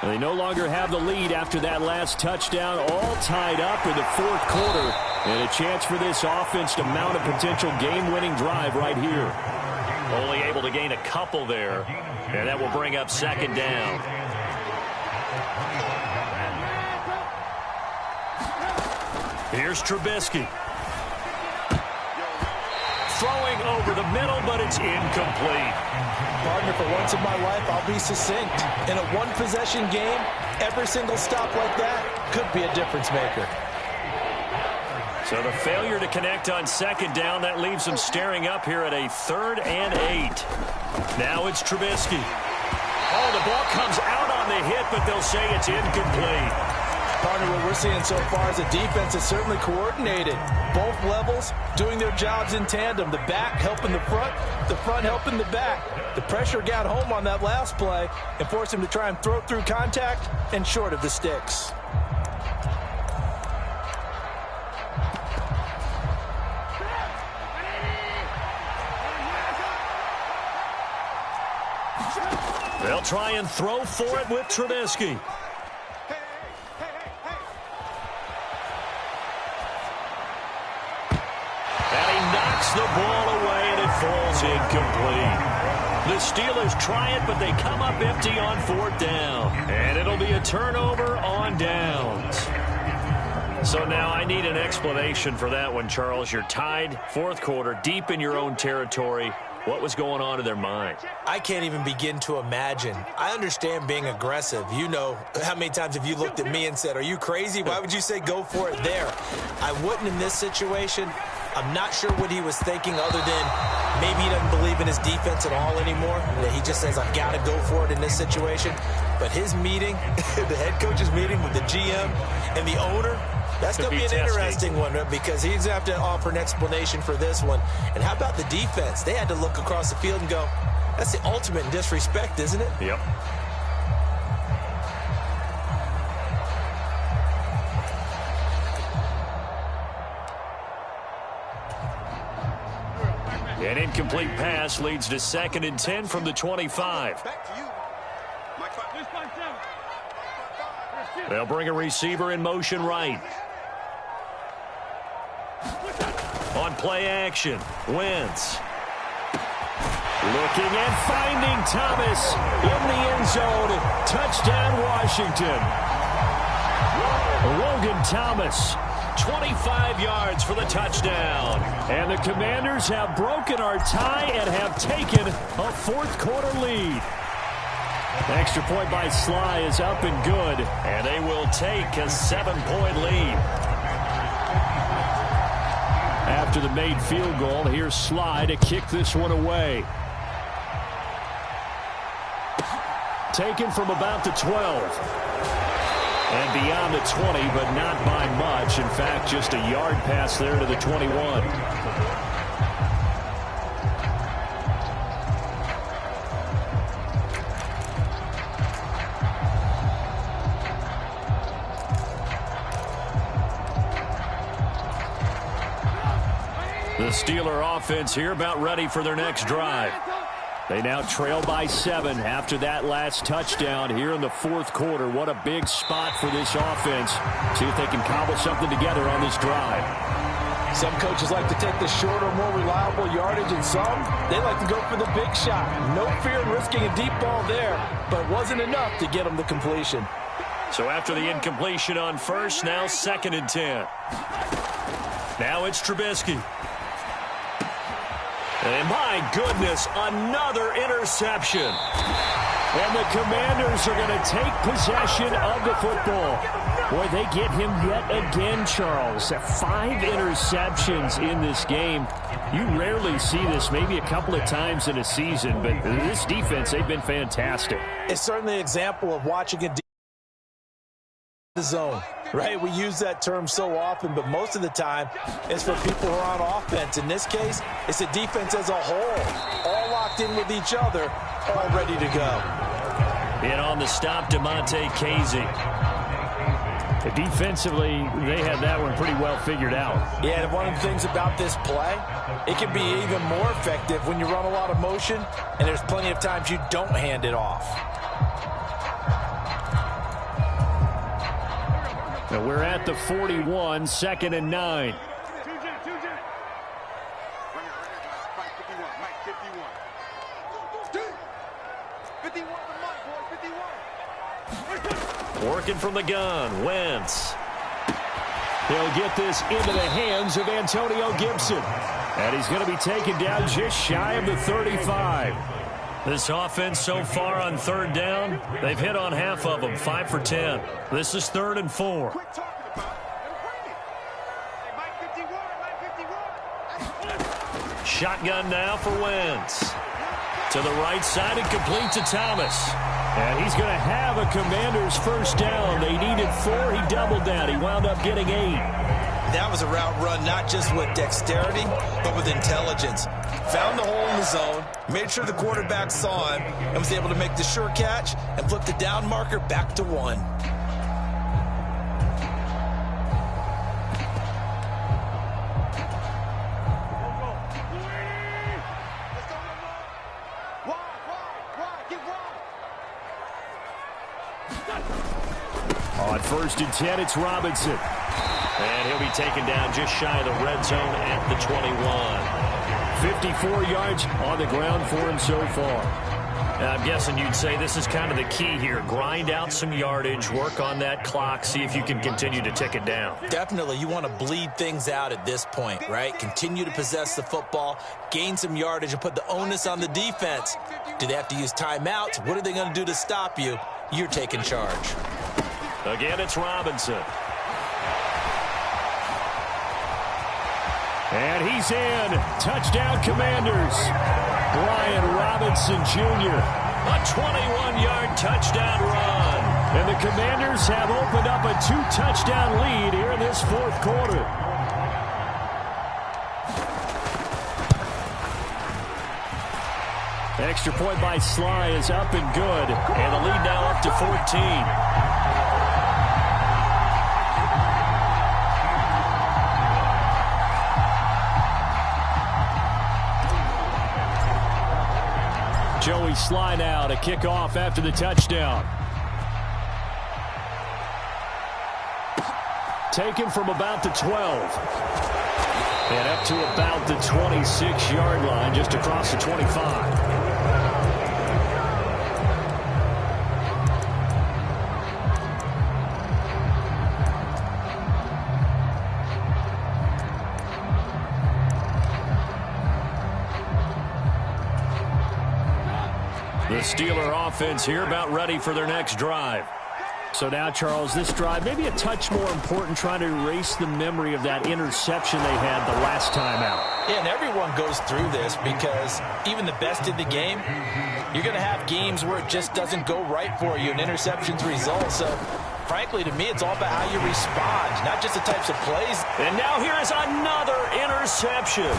And they no longer have the lead after that last touchdown, all tied up in the fourth quarter. And a chance for this offense to mount a potential game-winning drive right here. Only able to gain a couple there, and that will bring up 2nd down. Here's Trubisky. Throwing over the middle, but it's incomplete. Partner, for once in my life, I'll be succinct. In a one-possession game, every single stop like that could be a difference maker. So the failure to connect on 2nd down, that leaves them staring up here at a 3rd and 8. Now it's Trubisky. Oh, the ball comes out on the hit, but they'll say it's incomplete. Partner, what we're seeing so far is a defense is certainly coordinated. Both levels doing their jobs in tandem. The back helping the front helping the back. The pressure got home on that last play and forced him to try and throw through contact and short of the sticks. They'll try and throw for it with Trubisky. And he knocks the ball away, and it falls incomplete. The Steelers try it, but they come up empty on 4th down. And it'll be a turnover on downs. So now I need an explanation for that one, Charles. You're tied, fourth quarter, deep in your own territory. What was going on in their mind? I can't even begin to imagine. I understand being aggressive. You know, how many times have you looked at me and said, are you crazy? Why would you say go for it there? I wouldn't in this situation. I'm not sure what he was thinking other than maybe he doesn't believe in his defense at all anymore. That he just says, I've got to go for it in this situation. But his meeting, the head coach's meeting with the GM and the owner, that's going to be an interesting one because he's going to have to offer an explanation for this one. And how about the defense? They had to look across the field and go, that's the ultimate disrespect, isn't it? Yep. An incomplete pass leads to 2nd and 10 from the 25. Back to you. They'll bring a receiver in motion right. On play action, Wentz. Looking and finding Thomas in the end zone. Touchdown, Washington. Logan Thomas, 25 yards for the touchdown. And the Commanders have broken our tie and have taken a fourth-quarter lead. Extra point by Sly is up and good, and they will take a 7-point lead. After the made field goal, here's Sly to kick this one away. Taken from about the 12. And beyond the 20, but not by much. In fact, just a yard pass there to the 21. The Steeler offense here about ready for their next drive. They now trail by 7 after that last touchdown here in the fourth quarter. What a big spot for this offense. See if they can cobble something together on this drive. Some coaches like to take the shorter, more reliable yardage, and some, they like to go for the big shot. No fear in risking a deep ball there, but it wasn't enough to get them the completion. So after the incompletion on first, now 2nd and 10. Now it's Trubisky. And my goodness, another interception. And the Commanders are going to take possession of the football. Boy, they get him yet again, Charles. 5 interceptions in this game. You rarely see this, maybe a couple of times in a season, but this defense, they've been fantastic. It's certainly an example of watching a zone, right? We use that term so often, but most of the time it's for people who are on offense. In this case, it's the defense as a whole, all locked in with each other, all ready to go. In on the stop, DeMonte Casey. Defensively, they had that one pretty well figured out. Yeah, and one of the things about this play, it can be even more effective when you run a lot of motion, and there's plenty of times you don't hand it off. Now we're at the 41, 2nd and 9. Working from the gun, Wentz. He'll get this into the hands of Antonio Gibson. And he's going to be taken down just shy of the 35. This offense so far on 3rd down, they've hit on half of them, 5 for 10. This is 3rd and 4. Shotgun now for Wentz. To the right side and complete to Thomas. And he's going to have a Commander's first down. They needed 4. He doubled that. He wound up getting 8. That was a route run not just with dexterity, but with intelligence. Found the hole in the zone, made sure the quarterback saw him, and was able to make the sure catch and flip the down marker back to 1. On 1st and 10, it's Robinson. And he'll be taken down just shy of the red zone at the 21. 54 yards on the ground for him so far. Now, I'm guessing you'd say this is kind of the key here. Grind out some yardage, work on that clock, see if you can continue to tick it down. Definitely, you want to bleed things out at this point, right? Continue to possess the football, gain some yardage, and put the onus on the defense. Do they have to use timeouts? What are they going to do to stop you? You're taking charge. Again, it's Robinson. And he's in. Touchdown, Commanders. Brian Robinson Jr. A 21-yard touchdown run. And the Commanders have opened up a 2-touchdown lead here in this fourth quarter. Extra point by Sly is up and good. And the lead now up to 14. Joey Sly now to kick off after the touchdown. Taken from about the 12. And up to about the 26-yard line, just across the 25. The Steeler offense here about ready for their next drive. So now, Charles, this drive maybe a touch more important, trying to erase the memory of that interception they had the last time out. Yeah, and everyone goes through this because even the best in the game, you're going to have games where it just doesn't go right for you and interceptions result. So, frankly, to me, it's all about how you respond, not just the types of plays. And now here is another interception.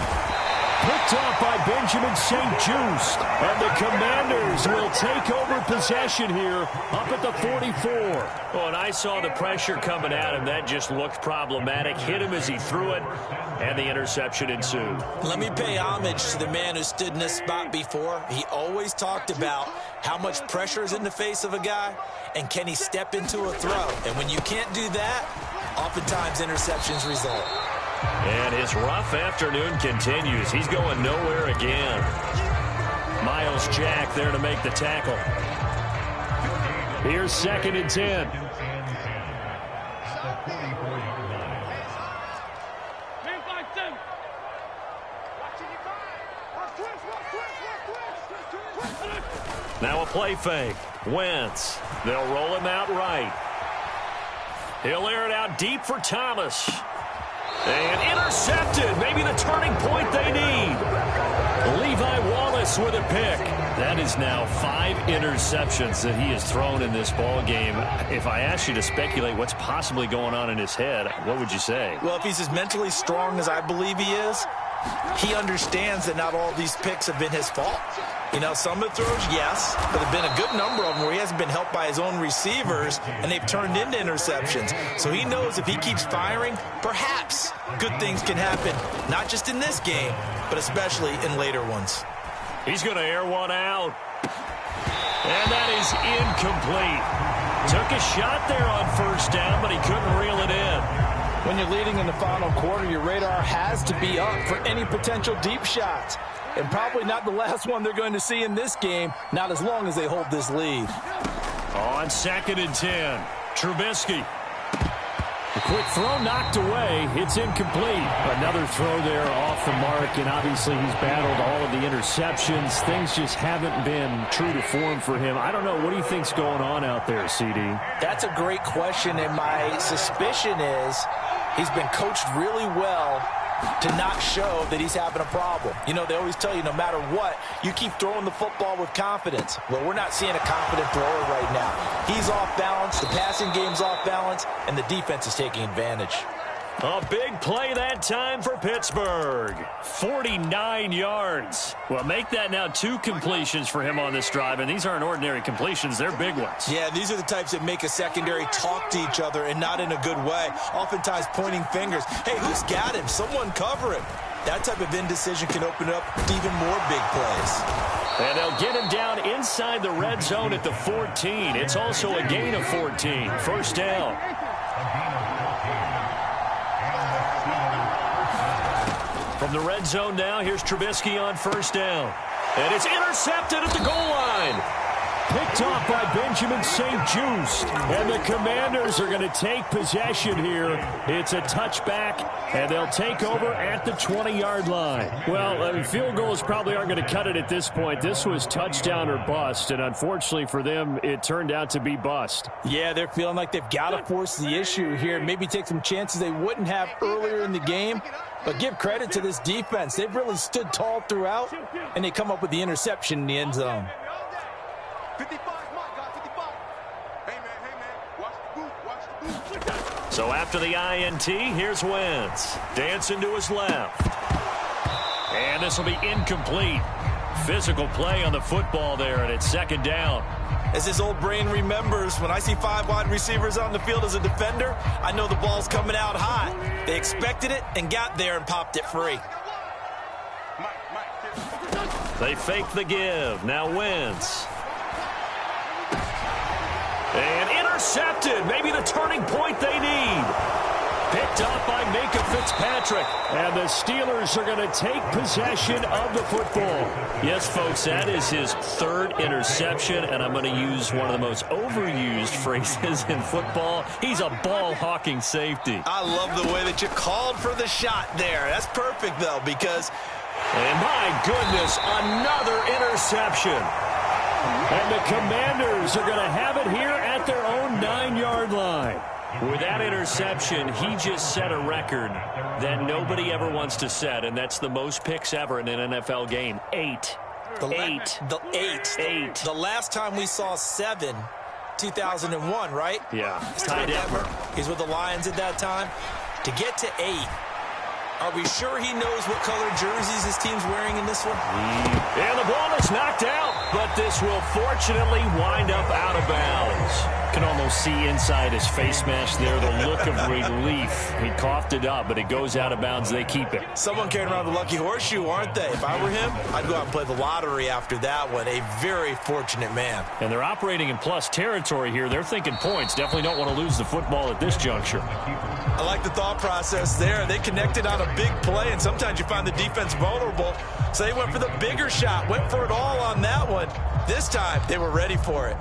Picked off by Benjamin St. Just. And the Commanders will take over possession here up at the 44. Well, and I saw the pressure coming at him. That just looked problematic. Hit him as he threw it, and the interception ensued. Let me pay homage to the man who stood in this spot before. He always talked about how much pressure is in the face of a guy, and can he step into a throw. And when you can't do that, oftentimes interceptions result. And his rough afternoon continues. He's going nowhere again. Miles Jack there to make the tackle. Here's 2nd and 10. Now a play fake. Wentz. They'll roll him out right. He'll air it out deep for Thomas. And intercepted. Maybe the turning point they need. Levi Wallace with a pick. That is now 5 interceptions that he has thrown in this ball game. If I asked you to speculate what's possibly going on in his head, what would you say? Well, if he's as mentally strong as I believe he is, he understands that not all these picks have been his fault. You know, some of the throws, yes, but there have been a good number of them where he hasn't been helped by his own receivers, and they've turned into interceptions. So he knows if he keeps firing, perhaps good things can happen, not just in this game, but especially in later ones. He's going to air one out. And that is incomplete. Took a shot there on first down, but he couldn't reel it in. When you're leading in the final quarter, your radar has to be up for any potential deep shots. And probably not the last one they're going to see in this game, not as long as they hold this lead. On 2nd and 10, Trubisky. A quick throw knocked away. It's incomplete. Another throw there off the mark, and obviously he's battled all of the interceptions. Things just haven't been true to form for him. I don't know. What do you think's going on out there, CD? That's a great question, and my suspicion is he's been coached really well to not show that he's having a problem. You know, they always tell you no matter what, you keep throwing the football with confidence. Well, we're not seeing a confident thrower right now. He's off balance, the passing game's off balance, and the defense is taking advantage. A big play that time for Pittsburgh. 49 yards. Well, make that now 2 completions for him on this drive, and these aren't ordinary completions. They're big ones. Yeah, these are the types that make a secondary talk to each other and not in a good way. Oftentimes pointing fingers. Hey, who's got him? Someone cover him. That type of indecision can open up even more big plays. And they'll get him down inside the red zone at the 14. It's also a gain of 14. First down. From the red zone now, here's Trubisky on first down. And it's intercepted at the goal line. picked off by Benjamin St-Juste. And the Commanders are going to take possession here. It's a touchback, and they'll take over at the 20-yard line. Well, field goals probably aren't going to cut it at this point. This was touchdown or bust, and unfortunately for them, it turned out to be bust. Yeah, they're feeling like they've got to force the issue here, maybe take some chances they wouldn't have earlier in the game. But give credit to this defense. They've really stood tall throughout, and they come up with the interception in the end zone. 55, my God, 55. Hey, man, watch the boot. So after the INT, here's Wentz. Dancing to his left. And this will be incomplete. Physical play on the football there, and it's second down. As his old brain remembers, when I see 5 wide receivers on the field as a defender, I know the ball's coming out hot. They expected it and got there and popped it free. They fake the give. Now Wentz. And intercepted. Maybe the turning point they need. Picked up by Minka Fitzpatrick. And the Steelers are going to take possession of the football. Yes, folks, that is his third interception, and I'm going to use one of the most overused phrases in football. He's a ball-hawking safety. I love the way that you called for the shot there. That's perfect, though, because... And my goodness, another interception. And the Commanders are going to have it here at their own 9-yard line. With that interception, he just set a record that nobody ever wants to set, and that's the most picks ever in an NFL game. 8. The last time we saw 7, 2001, right? Yeah. Ty Detmer. He's with the Lions at that time. To get to 8, are we sure he knows what color jerseys his team's wearing in this one? And the ball is knocked out, but this will fortunately wind up out of bounds. Can almost see inside his face mask there the look of relief. He coughed it up, but it goes out of bounds. They keep it. Someone carrying around the lucky horseshoe, aren't they? If I were him, I'd go out and play the lottery after that one. A very fortunate man. And they're operating in plus territory here. They're thinking points. Definitely don't want to lose the football at this juncture. I like the thought process there. They connected on a big play, and sometimes you find the defense vulnerable. So they went for the bigger shot, went for it all on that one. This time, they were ready for it.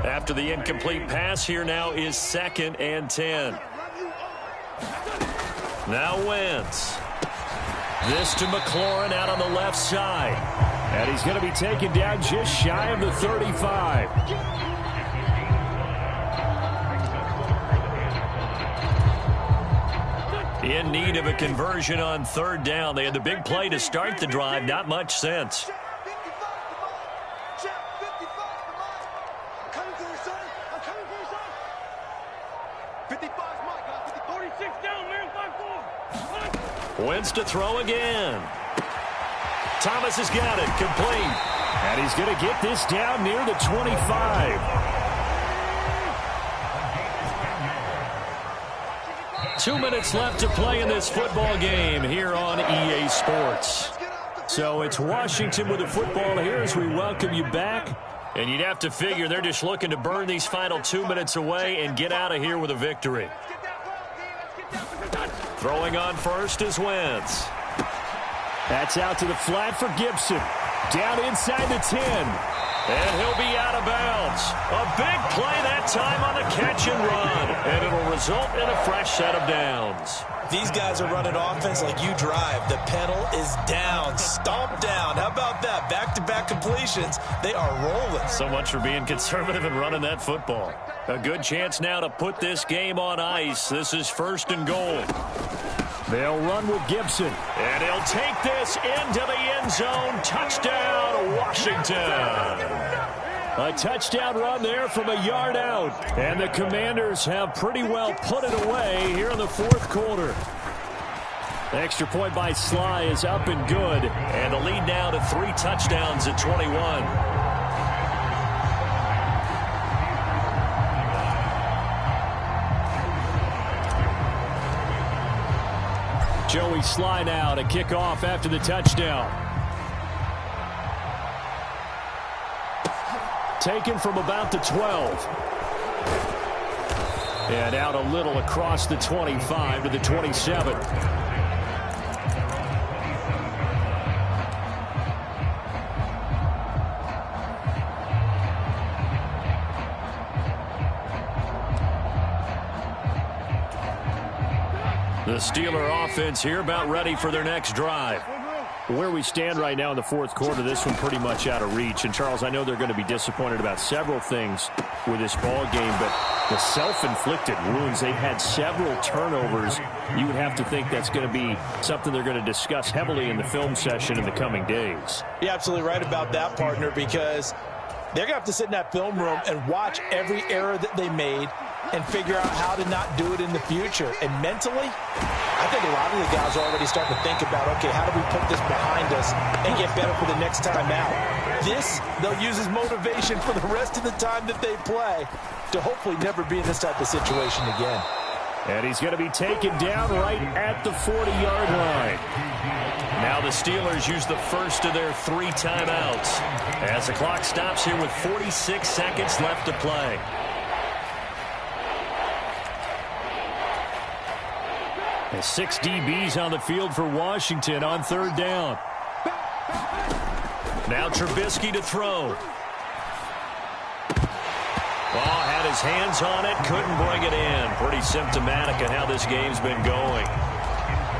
After the incomplete pass, here now is 2nd and 10. Now Wentz. This to McLaurin out on the left side. And he's going to be taken down just shy of the 35. In need of a conversion on 3rd down. They had the big play to start the drive. Not much sense. Wentz to throw again. Thomas has got it. Complete. And he's going to get this down near the 25. 2 minutes left to play in this football game here on EA Sports. So it's Washington with the football here as we welcome you back. And you'd have to figure they're just looking to burn these final 2 minutes away and get out of here with a victory. Throwing on first is Wentz. That's out to the flat for Gibson. Down inside the 10. And he'll be out of bounds. A big play that time on the catch and run. And it'll result in a fresh set of downs. These guys are running offense like you drive. The pedal is down, stomp down. How about that? Back-to-back completions. They are rolling. So much for being conservative and running that football. A good chance now to put this game on ice. This is 1st and goal. They'll run with Gibson. And he'll take this into the end zone. Touchdown, Washington. A touchdown run there from a yard out. And the Commanders have pretty well put it away here in the 4th quarter. Extra point by Sly is up and good. And the lead now to 3 touchdowns at 21. Joey Sly now to kick off after the touchdown. Taken from about the 12. And out a little across the 25 to the 27. The Steeler offense here about ready for their next drive. Where we stand right now in the fourth quarter, this one pretty much out of reach. And, Charles, I know they're going to be disappointed about several things with this ball game, but the self-inflicted wounds, they've had several turnovers. You would have to think that's going to be something they're going to discuss heavily in the film session in the coming days. You're absolutely right about that, partner, because they're going to have to sit in that film room and watch every error that they made and figure out how to not do it in the future. And mentally, I think a lot of the guys are already starting to think about, okay, how do we put this behind us and get better for the next time out? This, they'll use as motivation for the rest of the time that they play to hopefully never be in this type of situation again. And he's going to be taken down right at the 40-yard line. Now the Steelers use the first of their 3 timeouts as the clock stops here with 46 seconds left to play. And 6 DBs on the field for Washington on 3rd down. Now Trubisky to throw. Ball had his hands on it, couldn't bring it in. Pretty symptomatic of how this game's been going.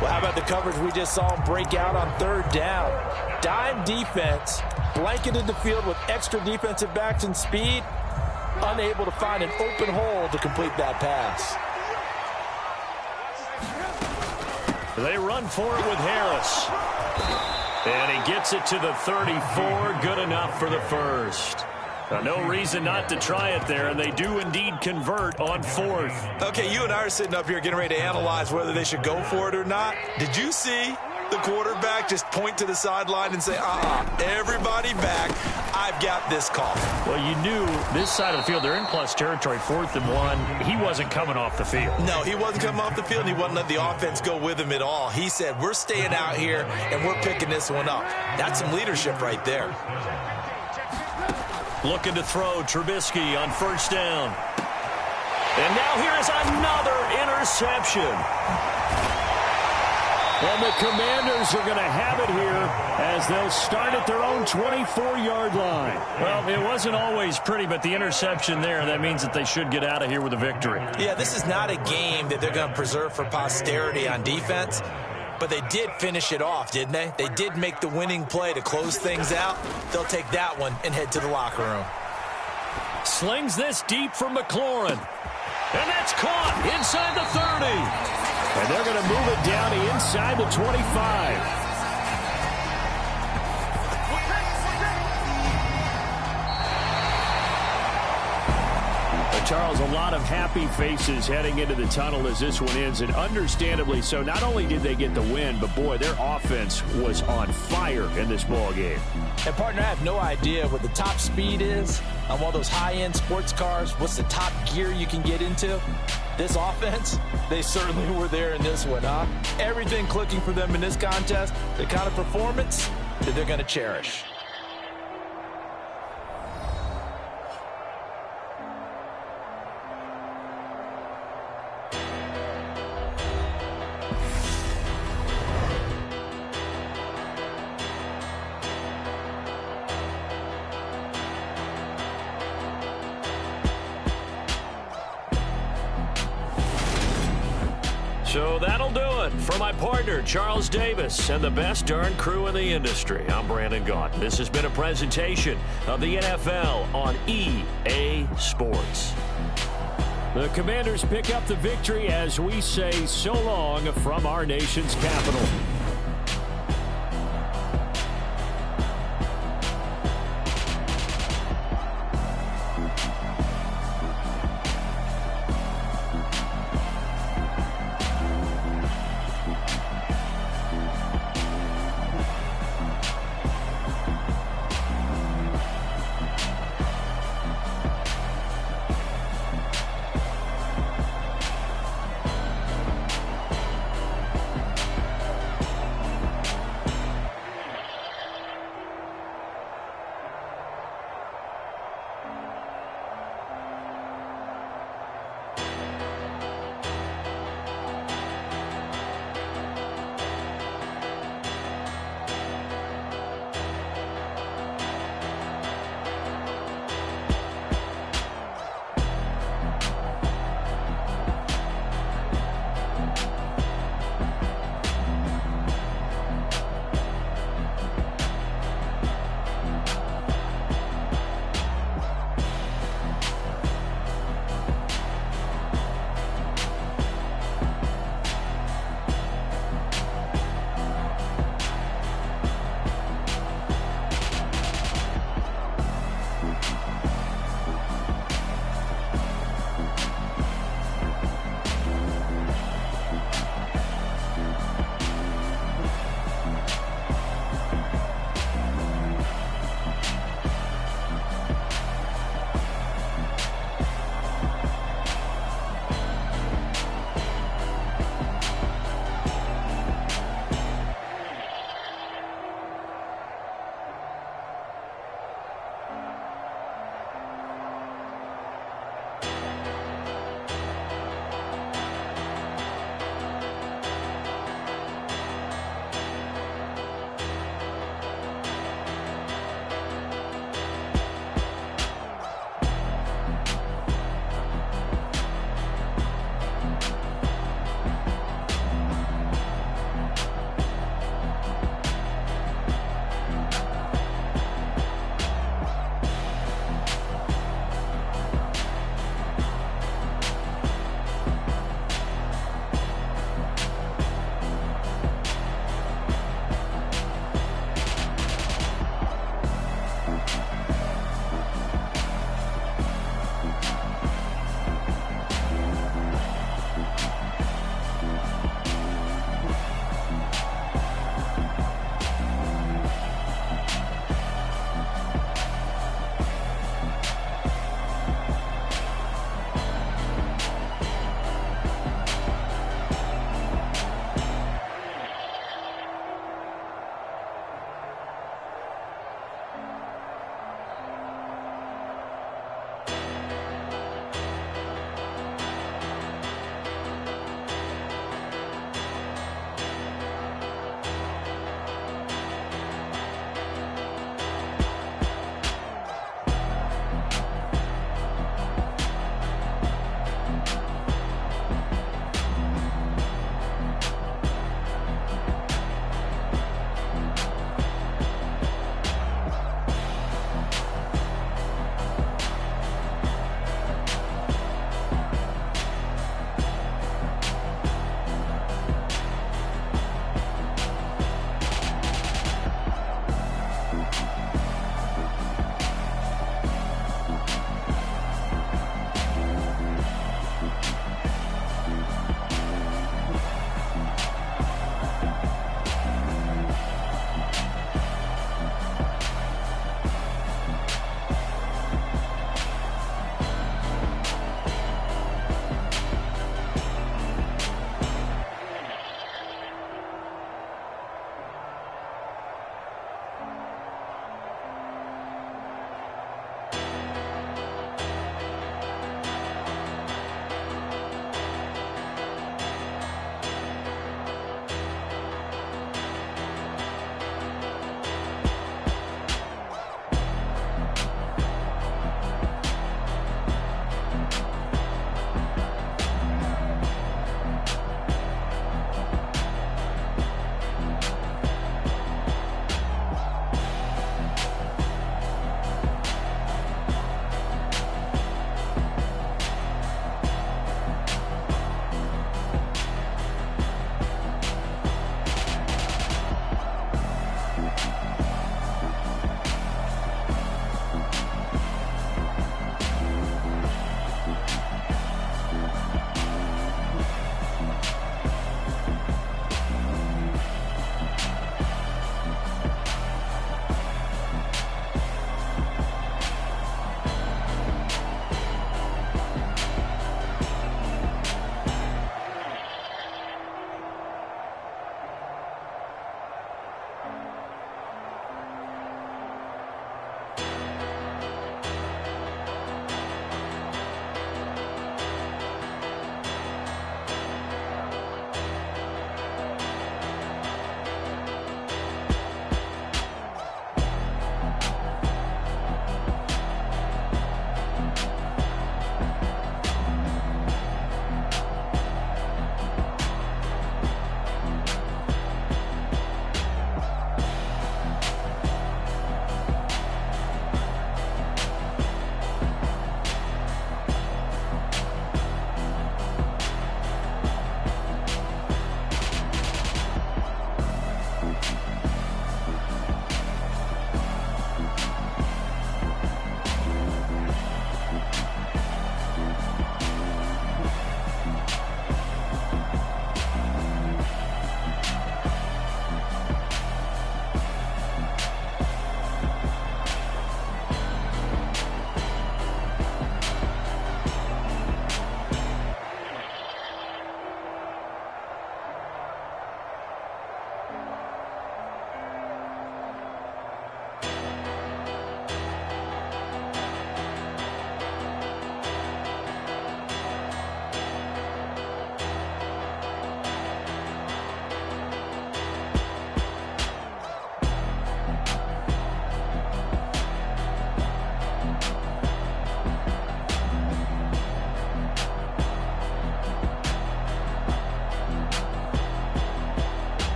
Well, how about the coverage we just saw him break out on 3rd down? Dime defense, blanketed the field with extra defensive backs and speed, unable to find an open hole to complete that pass. They run for it with Harris. And he gets it to the 34. Good enough for the first. No reason not to try it there, and they do indeed convert on 4th. Okay, you and I are sitting up here getting ready to analyze whether they should go for it or not. Did you see the quarterback just point to the sideline and say, everybody back, I've got this call? Well, you knew this side of the field, they're in plus territory, 4th and 1. He wasn't coming off the field. No, he wasn't coming off the field, and he wasn't letting the offense go with him at all. He said, we're staying out here, and we're picking this one up. That's some leadership right there. Looking to throw, Trubisky on 1st down. And now here's another interception. And the Commanders are going to have it here as they'll start at their own 24-yard line. Well, it wasn't always pretty, but the interception there, that means that they should get out of here with a victory. Yeah, this is not a game that they're going to preserve for posterity on defense, but they did finish it off, didn't they? They did make the winning play to close things out. They'll take that one and head to the locker room. Slings this deep for McLaurin. And that's caught inside the 30. And they're going to move it down to inside the 25. Charles, a lot of happy faces heading into the tunnel as this one ends, and understandably so. Not only did they get the win, but, boy, their offense was on fire in this ball game. And, partner, I have no idea what the top speed is on one of those high-end sports cars. What's the top gear you can get into? This offense, they certainly were there in this one, huh? Everything clicking for them in this contest, the kind of performance that they're going to cherish. So that'll do it. For my partner, Charles Davis, and the best darn crew in the industry, I'm Brandon Gaunt. This has been a presentation of the NFL on EA Sports. The Commanders pick up the victory as we say so long from our nation's capital.